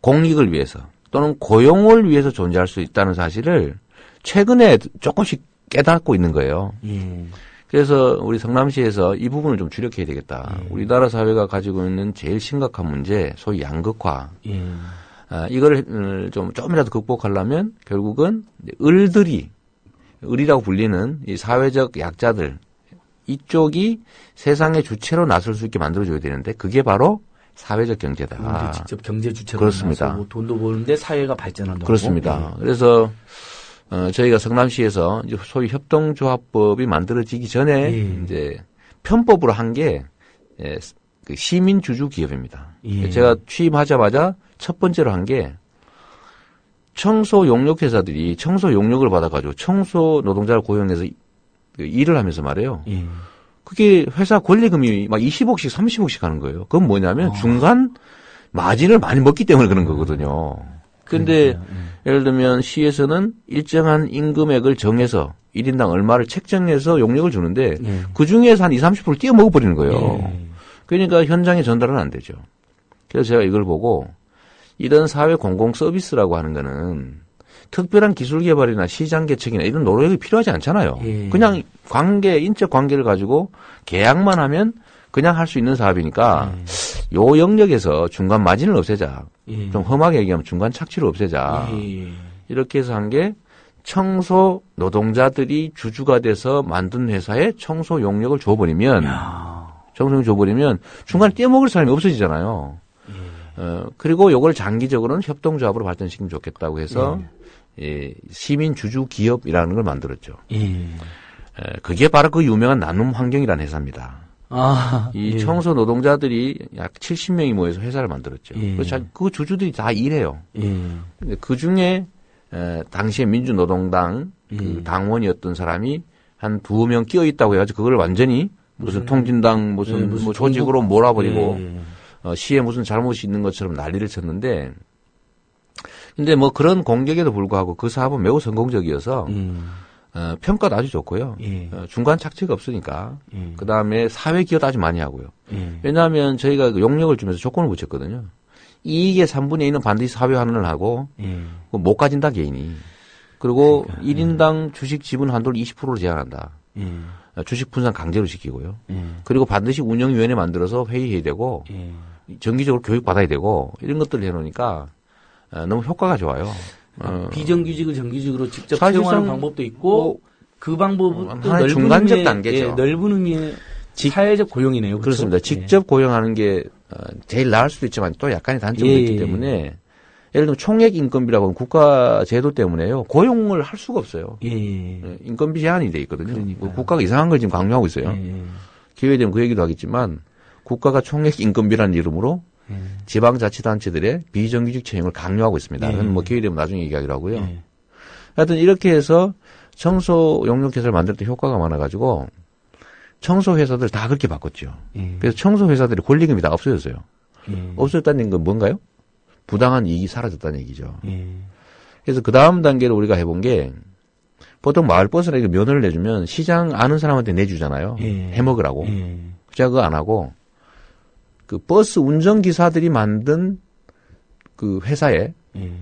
공익을 위해서 또는 고용을 위해서 존재할 수 있다는 사실을 최근에 조금씩 깨닫고 있는 거예요. 그래서 우리 성남시에서 이 부분을 좀 주력해야 되겠다. 우리나라 사회가 가지고 있는 제일 심각한 문제, 소위 양극화. 이걸 좀이라도 극복하려면 결국은 을이라고 불리는 이 사회적 약자들, 이쪽이 세상의 주체로 나설 수 있게 만들어줘야 되는데 그게 바로 사회적 경제다. 직접 경제 주체로 그렇습니다. 나서고 돈도 버는데 사회가 발전한다고. 그렇습니다. 그래서 저희가 성남시에서 이제 소위 협동조합법이 만들어지기 전에 이제 편법으로 한 게 그 시민 주주 기업입니다. 제가 취임하자마자 첫 번째로 한 게 청소 용역 회사들이 청소 용역을 받아가지고 청소 노동자를 고용해서 일을 하면서 말이에요. 그게 회사 권리금이 막 20억씩 30억씩 하는 거예요. 그건 뭐냐면 중간 마진을 많이 먹기 때문에 그런 거거든요. 근데 예를 들면 시에서는 일정한 임금액을 정해서 1인당 얼마를 책정해서 용역을 주는데 그중에서 한 20, 30%를 띄어 먹어버리는 거예요. 그러니까 현장에 전달은 안 되죠. 그래서 제가 이걸 보고 이런 사회 공공 서비스라고 하는 거는 특별한 기술 개발이나 시장 개척이나 이런 노력이 필요하지 않잖아요. 그냥 인적 관계를 가지고 계약만 하면 그냥 할 수 있는 사업이니까 요 영역에서 중간 마진을 없애자. 좀 험하게 얘기하면 중간 착취를 없애자. 이렇게 해서 한 게 청소 노동자들이 주주가 돼서 만든 회사에 청소 용역을 줘버리면 중간에 떼먹을 사람이 없어지잖아요. 그리고 요걸 장기적으로는 협동조합으로 발전시키면 좋겠다고 해서 시민 주주 기업이라는 걸 만들었죠. 그게 바로 그 유명한 나눔 환경이라는 회사입니다. 이 청소 노동자들이 약 70명이 모여서 회사를 만들었죠. 그래서 그 주주들이 다 일해요. 근데 그 중에 당시에 민주노동당 그 당원이었던 사람이 한 2명 끼어 있다고 해가지고 그걸 완전히 무슨 통진당 무슨 조직으로 몰아버리고 시에 무슨 잘못이 있는 것처럼 난리를 쳤는데 근데 뭐 그런 공격에도 불구하고 그 사업은 매우 성공적이어서 평가도 아주 좋고요. 중간 착취가 없으니까. 그 다음에 사회 기여도 아주 많이 하고요. 왜냐하면 저희가 그 용역을 주면서 조건을 붙였거든요. 이익의 3분의 1는 반드시 사회 환원을 하고 못 가진다 개인이. 그리고 1인당 주식 지분 한도를 20%로 제한한다. 주식 분산 강제로 시키고요. 그리고 반드시 운영위원회 만들어서 회의해야 되고 정기적으로 교육받아야 되고 이런 것들을 해놓으니까 너무 효과가 좋아요. 비정규직을 정규직으로 직접 채용하는 방법도 있고 그 방법은 또 넓은 중간적 단계죠. 넓은 의미의 사회적 고용이네요. 그렇죠? 그렇습니다. 직접 고용하는 게 제일 나을 수도 있지만 또 약간의 단점도 있기 때문에 예를 들면 총액 인건비라고 하는 국가 제도 때문에요. 고용을 할 수가 없어요. 인건비 제한이 돼 있거든요. 국가가 이상한 걸 지금 강요하고 있어요. 기회가 되면 그 얘기도 하겠지만 국가가 총액 인건비라는 이름으로 지방자치단체들의 비정규직 채용을 강요하고 있습니다. 그건 뭐 기회 되면 나중에 얘기하기로 하고요. 하여튼 이렇게 해서 청소 용역회사를 만들 때 효과가 많아가지고 청소회사들 다 그렇게 바꿨죠. 그래서 청소회사들의 권리금이 다 없어졌어요. 없어졌다는 건 뭔가요? 부당한 이익이 사라졌다는 얘기죠. 그래서 그 다음 단계로 우리가 해본 게 보통 마을버스나 이거 면허를 내주면 시장 아는 사람한테 내주잖아요. 해먹으라고. 제가 그거 안 하고 그 버스 운전기사들이 만든 그 회사에 예.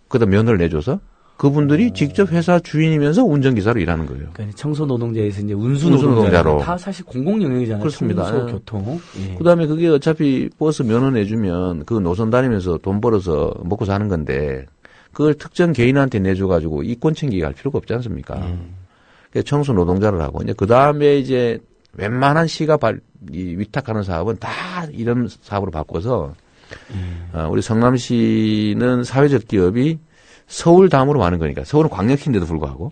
그다음 면허를 내줘서 그분들이 직접 회사 주인이면서 운전기사로 일하는 거예요. 그러니까 청소노동자에서 이제 운수노동자로 다 사실 공공 영역이잖아요. 그렇습니다. 청소, 교통. 예. 그다음에 그게 어차피 버스 면허 내주면 그 노선 다니면서 돈 벌어서 먹고 사는 건데 그걸 특정 개인한테 내줘가지고 이권 챙기게 할 필요가 없지 않습니까? 그래서 청소노동자를 하고 이제 그 다음에 이제 웬만한 시가 위탁하는 사업은 다 이런 사업으로 바꿔서 우리 성남시는 사회적 기업이 서울 다음으로 많은 거니까 서울은 광역시인데도 불구하고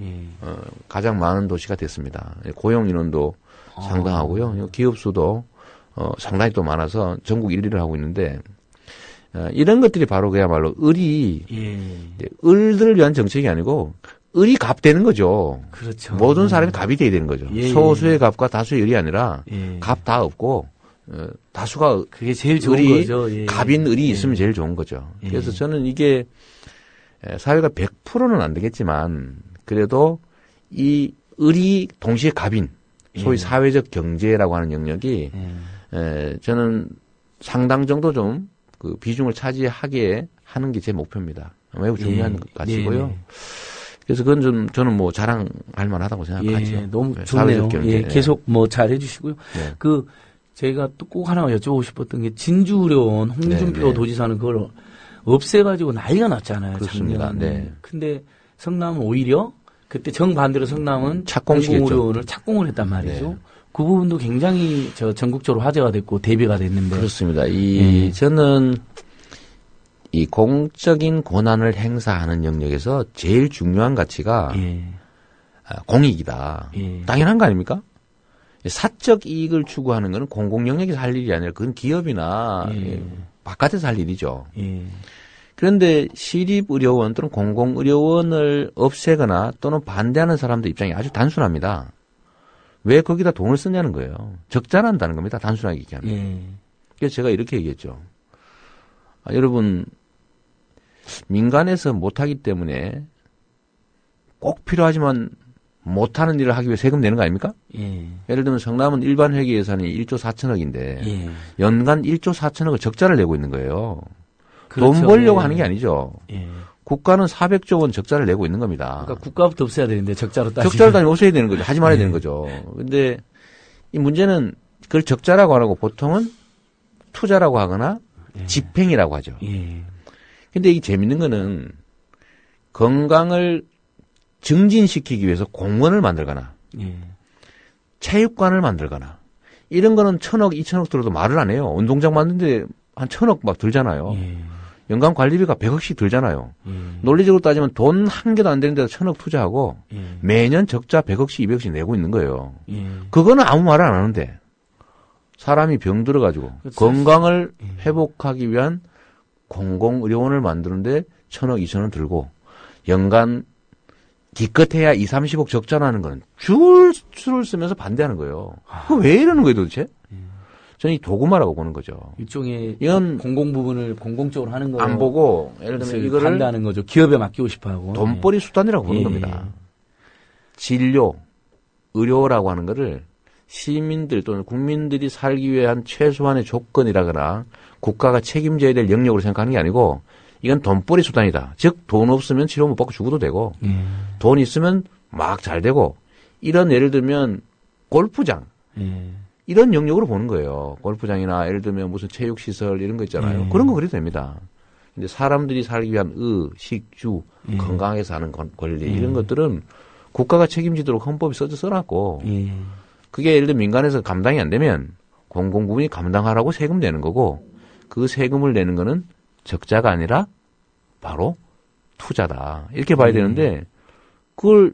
가장 많은 도시가 됐습니다. 고용 인원도 상당하고요. 기업 수도 상당히 또 많아서 전국 1위를 하고 있는데 이런 것들이 바로 그야말로 을이 을들을 위한 정책이 아니고 을이 갑되는 거죠. 그렇죠. 모든 사람이 갑이 돼야 되는 거죠. 소수의 갑과 다수의 을이 아니라 갑 다 없고 다수가 그게 제일 좋은 을이, 거죠. 갑인 을이 있으면 제일 좋은 거죠. 그래서 저는 이게 사회가 100%는 안 되겠지만 그래도 이 을이 동시에 갑인 소위 사회적 경제라고 하는 영역이 저는 상당 정도 좀 그 비중을 차지하게 하는 게 제 목표입니다. 매우 중요한 가치고요. 그래서 그건 저는 뭐 자랑할 만하다고 생각하죠. 너무 좋네요. 계속 뭐 잘 해주시고요. 제가 또 꼭 하나 여쭤보고 싶었던 게 진주의료원 홍준표 도지사는 그걸 없애가지고 난리가 났잖아요. 그렇습니다. 작년에. 근데 성남은 오히려 그때 정반대로 성남은 공공의료원을 착공을 했단 말이죠. 그 부분도 굉장히 전국적으로 화제가 됐고 대비가 됐는데. 그렇습니다. 저는 이 공적인 권한을 행사하는 영역에서 제일 중요한 가치가 공익이다. 당연한 거 아닙니까? 사적 이익을 추구하는 것은 공공 영역에서 할 일이 아니라 그건 기업이나 바깥에서 할 일이죠. 그런데 시립의료원 또는 공공의료원을 없애거나 또는 반대하는 사람들 입장이 아주 단순합니다. 왜 거기다 돈을 쓰냐는 거예요. 적자난다는 겁니다. 단순하게 얘기하면. 그래서 제가 이렇게 얘기했죠. 여러분 민간에서 못하기 때문에 꼭 필요하지만 못하는 일을 하기 위해 세금 내는 거 아닙니까? 예를 들면 성남은 일반 회계 예산이 1조 4천억인데 연간 1조 4천억을 적자를 내고 있는 거예요. 그렇죠. 돈 벌려고 하는 게 아니죠. 국가는 400조 원 적자를 내고 있는 겁니다. 그러니까 국가부터 없애야 되는데 적자로 따지면. 적자를 따지면 없애야 되는 거죠. 하지 말아야 되는 거죠. 근데 이 문제는 그걸 적자라고 안 하고 보통은 투자라고 하거나 집행이라고 하죠. 근데 이 재밌는 거는 건강을 증진시키기 위해서 공원을 만들거나 체육관을 만들거나 이런 거는 1,000억, 2,000억 들어도 말을 안 해요. 운동장 만드는데 한 1,000억 막 들잖아요. 연간 관리비가 100억씩 들잖아요. 논리적으로 따지면 돈 한 개도 안 되는 데다 1,000억 투자하고 매년 적자 100억씩, 200억씩 내고 있는 거예요. 그거는 아무 말을 안 하는데 사람이 병 들어가지고 건강을 회복하기 위한 공공의료원을 만드는데 1,000억, 2,000원 들고 연간 기껏해야 2, 30억 적자나는 건 줄을 쓰면서 반대하는 거예요. 왜 이러는 거예요 도대체? 저는 이 도구마라고 보는 거죠. 일종의 이건 공공 부분을 공공적으로 하는 거 안 보고 예를 들면 이거를 반대하는 거죠. 기업에 맡기고 싶어하고 돈벌이 수단이라고 보는 겁니다. 진료, 의료라고 하는 거를 시민들 또는 국민들이 살기 위한 최소한의 조건이라거나 국가가 책임져야 될 영역으로 생각하는 게 아니고 이건 돈벌이 수단이다. 즉 돈 없으면 치료 못 받고 죽어도 되고 돈 있으면 막 잘 되고 이런 예를 들면 골프장 이런 영역으로 보는 거예요. 골프장이나 예를 들면 무슨 체육시설 이런 거 있잖아요. 그런 거 그래도 됩니다. 근데 사람들이 살기 위한 식주, 건강하게 사는 권리 이런 것들은 국가가 책임지도록 헌법이 써놨고 그게 예를 들면 민간에서 감당이 안 되면 공공부문이 감당하라고 세금 내는 거고 그 세금을 내는 거는 적자가 아니라 바로 투자다. 이렇게 봐야 되는데 그걸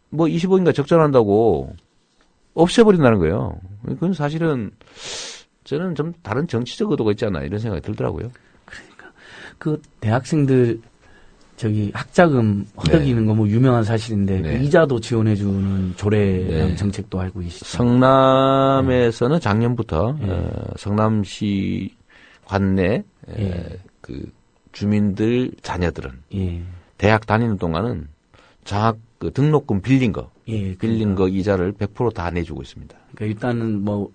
뭐 20억인가 적자를 한다고 없애버린다는 거예요. 그건 사실은 저는 좀 다른 정치적 의도가 있지 않나 이런 생각이 들더라고요. 그러니까 그 대학생들 학자금 허덕이는 거 뭐 유명한 사실인데 그 이자도 지원해주는 조례 정책도 알고 계시죠? 성남에서는 작년부터 성남시 관내 그 주민들 자녀들은 대학 다니는 동안은 장학 그 등록금 빌린 거 이자를 100% 다 내주고 있습니다. 그러니까 일단은 뭐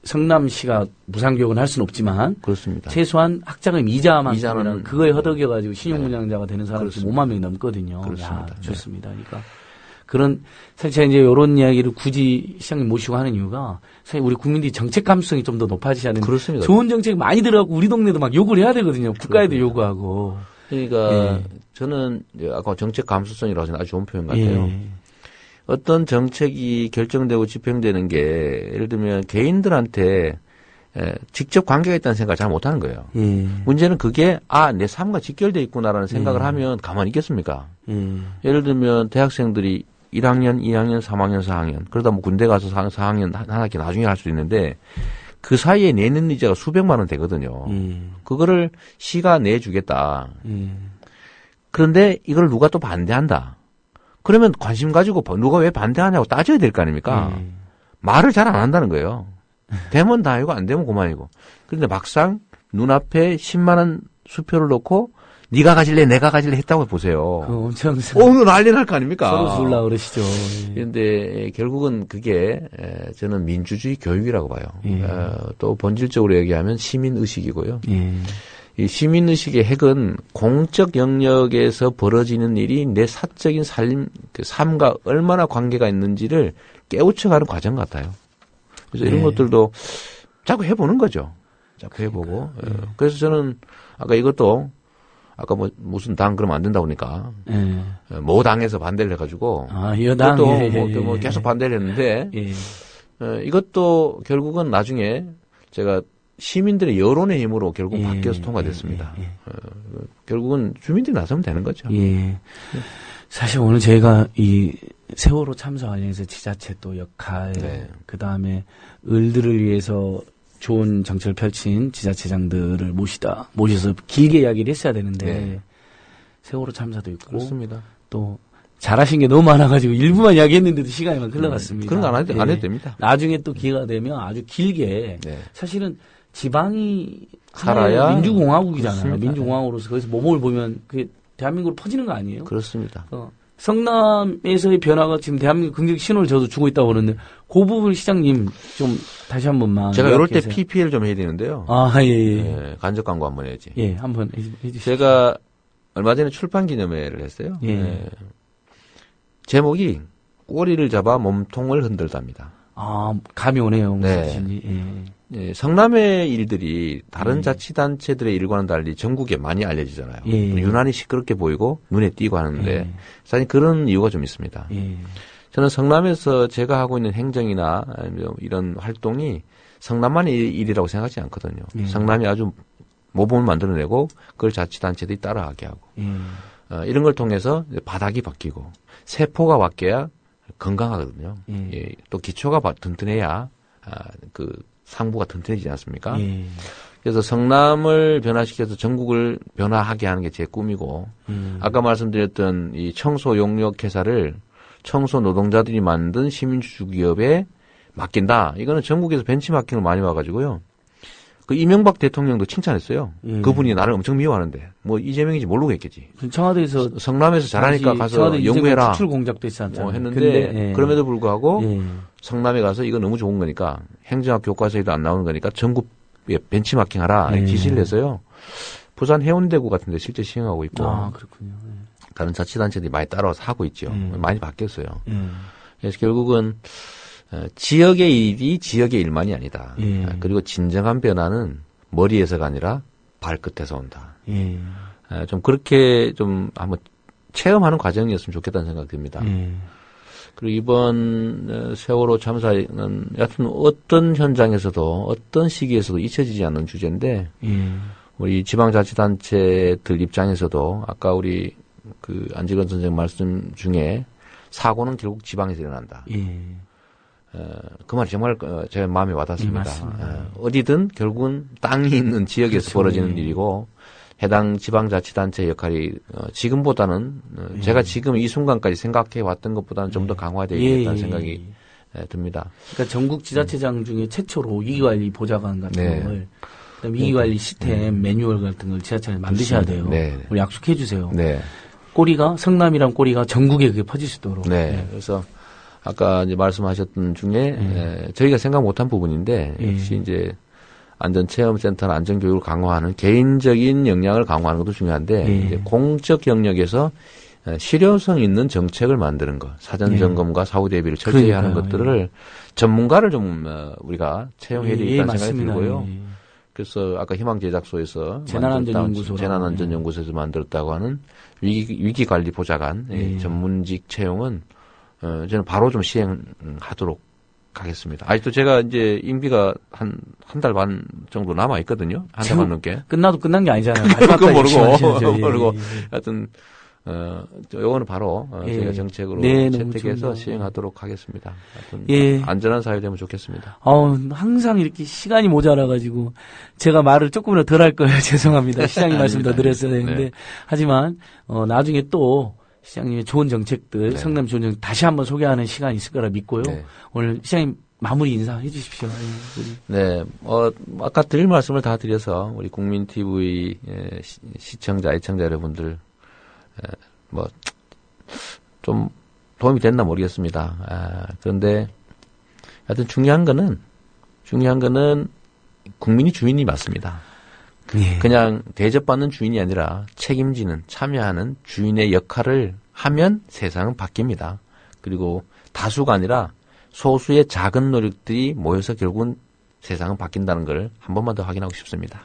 성남시가 무상교육은 할 수는 없지만 그렇습니다. 최소한 학자금 이자만큼은 그거에 허덕여가지고 신용문양자가 되는 사람이 5만 명이 넘거든요. 그렇습니다. 야, 좋습니다. 그러니까 그런 사실 제가 이제 이런 이야기를 굳이 시장님 모시고 하는 이유가 사실 우리 국민들이 정책 감수성이 좀 더 높아지지 않은 그렇습니다. 좋은 정책 많이 들어가고 우리 동네도 막 요구를 해야 되거든요. 국가에도 그렇습니다. 요구하고. 그러니까 저는 아까 정책 감수성이라고 하신 아주 좋은 표현 같아요. 어떤 정책이 결정되고 집행되는 게 예를 들면 개인들한테 직접 관계가 있다는 생각을 잘 못하는 거예요. 문제는 그게 내 삶과 직결돼 있구나라는 생각을 하면 가만히 있겠습니까? 예를 들면 대학생들이 1학년, 2학년, 3학년, 4학년 그러다 뭐 군대 가서 4학년 한 학기 나중에 할 수도 있는데 그 사이에 내는 이자가 수백만 원 되거든요. 그거를 시가 내주겠다. 그런데 이걸 누가 또 반대한다. 그러면 관심 가지고 누가 왜 반대하냐고 따져야 될 거 아닙니까? 말을 잘 안 한다는 거예요. 되면 다이고 안 되면 그만이고. 그런데 막상 눈앞에 10만 원 수표를 놓고 네가 가질래 내가 가질래 했다고 보세요. 엄청 오늘 난리 날 거 아닙니까? 서로 죽으려고 그러시죠. 그런데 결국은 그게 저는 민주주의 교육이라고 봐요. 또 본질적으로 얘기하면 시민의식이고요. 이 시민의식의 핵은 공적 영역에서 벌어지는 일이 내 사적인 삶과 얼마나 관계가 있는지를 깨우쳐가는 과정 같아요. 그래서 이런 것들도 자꾸 해보는 거죠. 자꾸 해보고. 그래서 저는 아까 이것도 아까 뭐 무슨 당 그러면 안 된다고 하니까 모 당에서 반대를 해가지고 여당 이것도 뭐 계속 반대를 했는데 이것도 결국은 나중에 제가 시민들의 여론의 힘으로 결국 바뀌어서 통과됐습니다. 결국은 주민들이 나서면 되는 거죠. 사실 오늘 저희가 이 세월호 참사 관련해서 지자체 또 역할, 그 다음에 을들을 위해서 좋은 정책을 펼친 지자체장들을 모셔서 길게 이야기를 했어야 되는데 세월호 참사도 있고 그렇습니다. 또 잘하신 게 너무 많아가지고 일부만 이야기했는데도 시간이 막 흘러갔습니다. 그런 거 안 해도 됩니다. 나중에 또 기회가 되면 아주 길게 사실은 지방이 살아야 민주공화국이잖아요. 그렇습니다. 민주공화국으로서 거기서 모범을 보면 그게 대한민국으로 퍼지는 거 아니에요? 그렇습니다. 성남에서의 변화가 지금 대한민국 긍정 신호를 저도 주고 있다고 그러는데 그 부분 시장님 좀 다시 한 번만. 제가 이럴 때 PPL 좀 해야 되는데요. 간접 광고 한번 해야지. 한번 해주시죠. 제가 얼마 전에 출판 기념회를 했어요. 제목이 꼬리를 잡아 몸통을 흔들답니다. 감이 오네요. 성남의 일들이 다른 자치단체들의 일과는 달리 전국에 많이 알려지잖아요. 유난히 시끄럽게 보이고 눈에 띄고 하는데 사실 그런 이유가 좀 있습니다. 저는 성남에서 제가 하고 있는 행정이나 이런 활동이 성남만의 일이라고 생각하지 않거든요. 성남이 아주 모범을 만들어내고 그걸 자치단체들이 따라하게 하고 이런 걸 통해서 바닥이 바뀌고 세포가 바뀌어야 건강하거든요. 또 기초가 튼튼해야 그 상부가 튼튼해지지 않습니까? 그래서 성남을 변화시켜서 전국을 변화하게 하는 게 제 꿈이고 아까 말씀드렸던 이 청소 용역 회사를 청소 노동자들이 만든 시민주주 기업에 맡긴다. 이거는 전국에서 벤치마킹을 많이 와가지고요. 그 이명박 대통령도 칭찬했어요. 그분이 나를 엄청 미워하는데 뭐 이재명인지 모르고 했겠지. 청와대에서 성남에서 잘하니까 가서 연구해라. 수출 공작도 있었잖아요. 했는데 그럼에도 불구하고 성남에 가서 이거 너무 좋은 거니까 행정학 교과서에도 안 나오는 거니까 전국에 벤치마킹하라 지시를 해서요. 부산 해운대구 같은 데 실제 시행하고 있고 그렇군요. 다른 자치단체들이 많이 따라와서 하고 있죠. 많이 바뀌었어요. 그래서 결국은 지역의 일이 지역의 일만이 아니다. 그리고 진정한 변화는 머리에서가 아니라 발끝에서 온다. 좀 그렇게 좀 한번 체험하는 과정이었으면 좋겠다는 생각이 듭니다. 그리고 이번 세월호 참사는 여하튼 어떤 현장에서도 어떤 시기에서도 잊혀지지 않는 주제인데 우리 지방자치단체들 입장에서도 아까 우리 그 안지건 선생 말씀 중에 사고는 결국 지방에서 일어난다. 그 말이 정말 제 마음에 와닿습니다. 어디든 결국은 땅이 있는 지역에서 벌어지는 일이고 해당 지방자치단체의 역할이 지금보다는 제가 지금 이 순간까지 생각해 왔던 것보다는 좀 더 강화되어야겠다는 생각이 듭니다. 그러니까 전국 지자체장 중에 최초로 위기관리 보좌관 같은 걸 그다음에 위기관리 시스템 매뉴얼 같은 걸 지자체에 만드셔야 돼요. 우리 약속해 주세요. 꼬리가 성남이란 꼬리가 전국에 그게 퍼질 수 있도록. 그래서 아까 이제 말씀하셨던 중에 저희가 생각 못한 부분인데 역시 이제 안전체험센터나 안전교육을 강화하는 개인적인 역량을 강화하는 것도 중요한데 이제 공적 영역에서 실효성 있는 정책을 만드는 것, 사전 점검과 사후 대비를 철저히 하는 것들을 전문가를 좀 우리가 채용해야 되겠다는 생각이 들고요. 그래서 아까 희망제작소에서 재난안전연구소에서 만들었다고 하는 위기관리 보좌관 전문직 채용은 저는 바로 좀 시행하도록 하겠습니다. 아직도 제가 이제 임기가 한 달 반 정도 남아 있거든요. 한 달 반 넘게. 끝나도 끝난 게 아니잖아요. 그거 모르고 하여튼 요거는 바로 저희가 정책으로 채택해서 시행하도록 하겠습니다. 하여튼 안전한 사회 되면 좋겠습니다. 항상 이렇게 시간이 모자라가지고 제가 말을 조금이라도 덜 할 거예요. 죄송합니다. 시장님 말씀 더 드렸어야 되는데 하지만 나중에 또 시장님의 좋은 정책들, 성남 좋은 정책 다시 한번 소개하는 시간이 있을 거라 믿고요. 오늘 시장님 마무리 인사해 주십시오. 네, 아까 드릴 말씀을 다 드려서 우리 국민TV 시청자, 애청자 여러분들 좀 도움이 됐나 모르겠습니다. 그런데 하여튼 중요한 거는 국민이 주인이 맞습니다. 그냥 대접받는 주인이 아니라 책임지는, 참여하는 주인의 역할을 하면 세상은 바뀝니다. 그리고 다수가 아니라 소수의 작은 노력들이 모여서 결국은 세상은 바뀐다는 걸 한 번만 더 확인하고 싶습니다.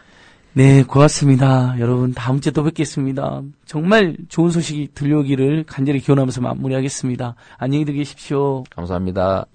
네, 고맙습니다. 여러분, 다음 주에 또 뵙겠습니다. 정말 좋은 소식이 들려오기를 간절히 기원하면서 마무리하겠습니다. 안녕히 계십시오. 감사합니다.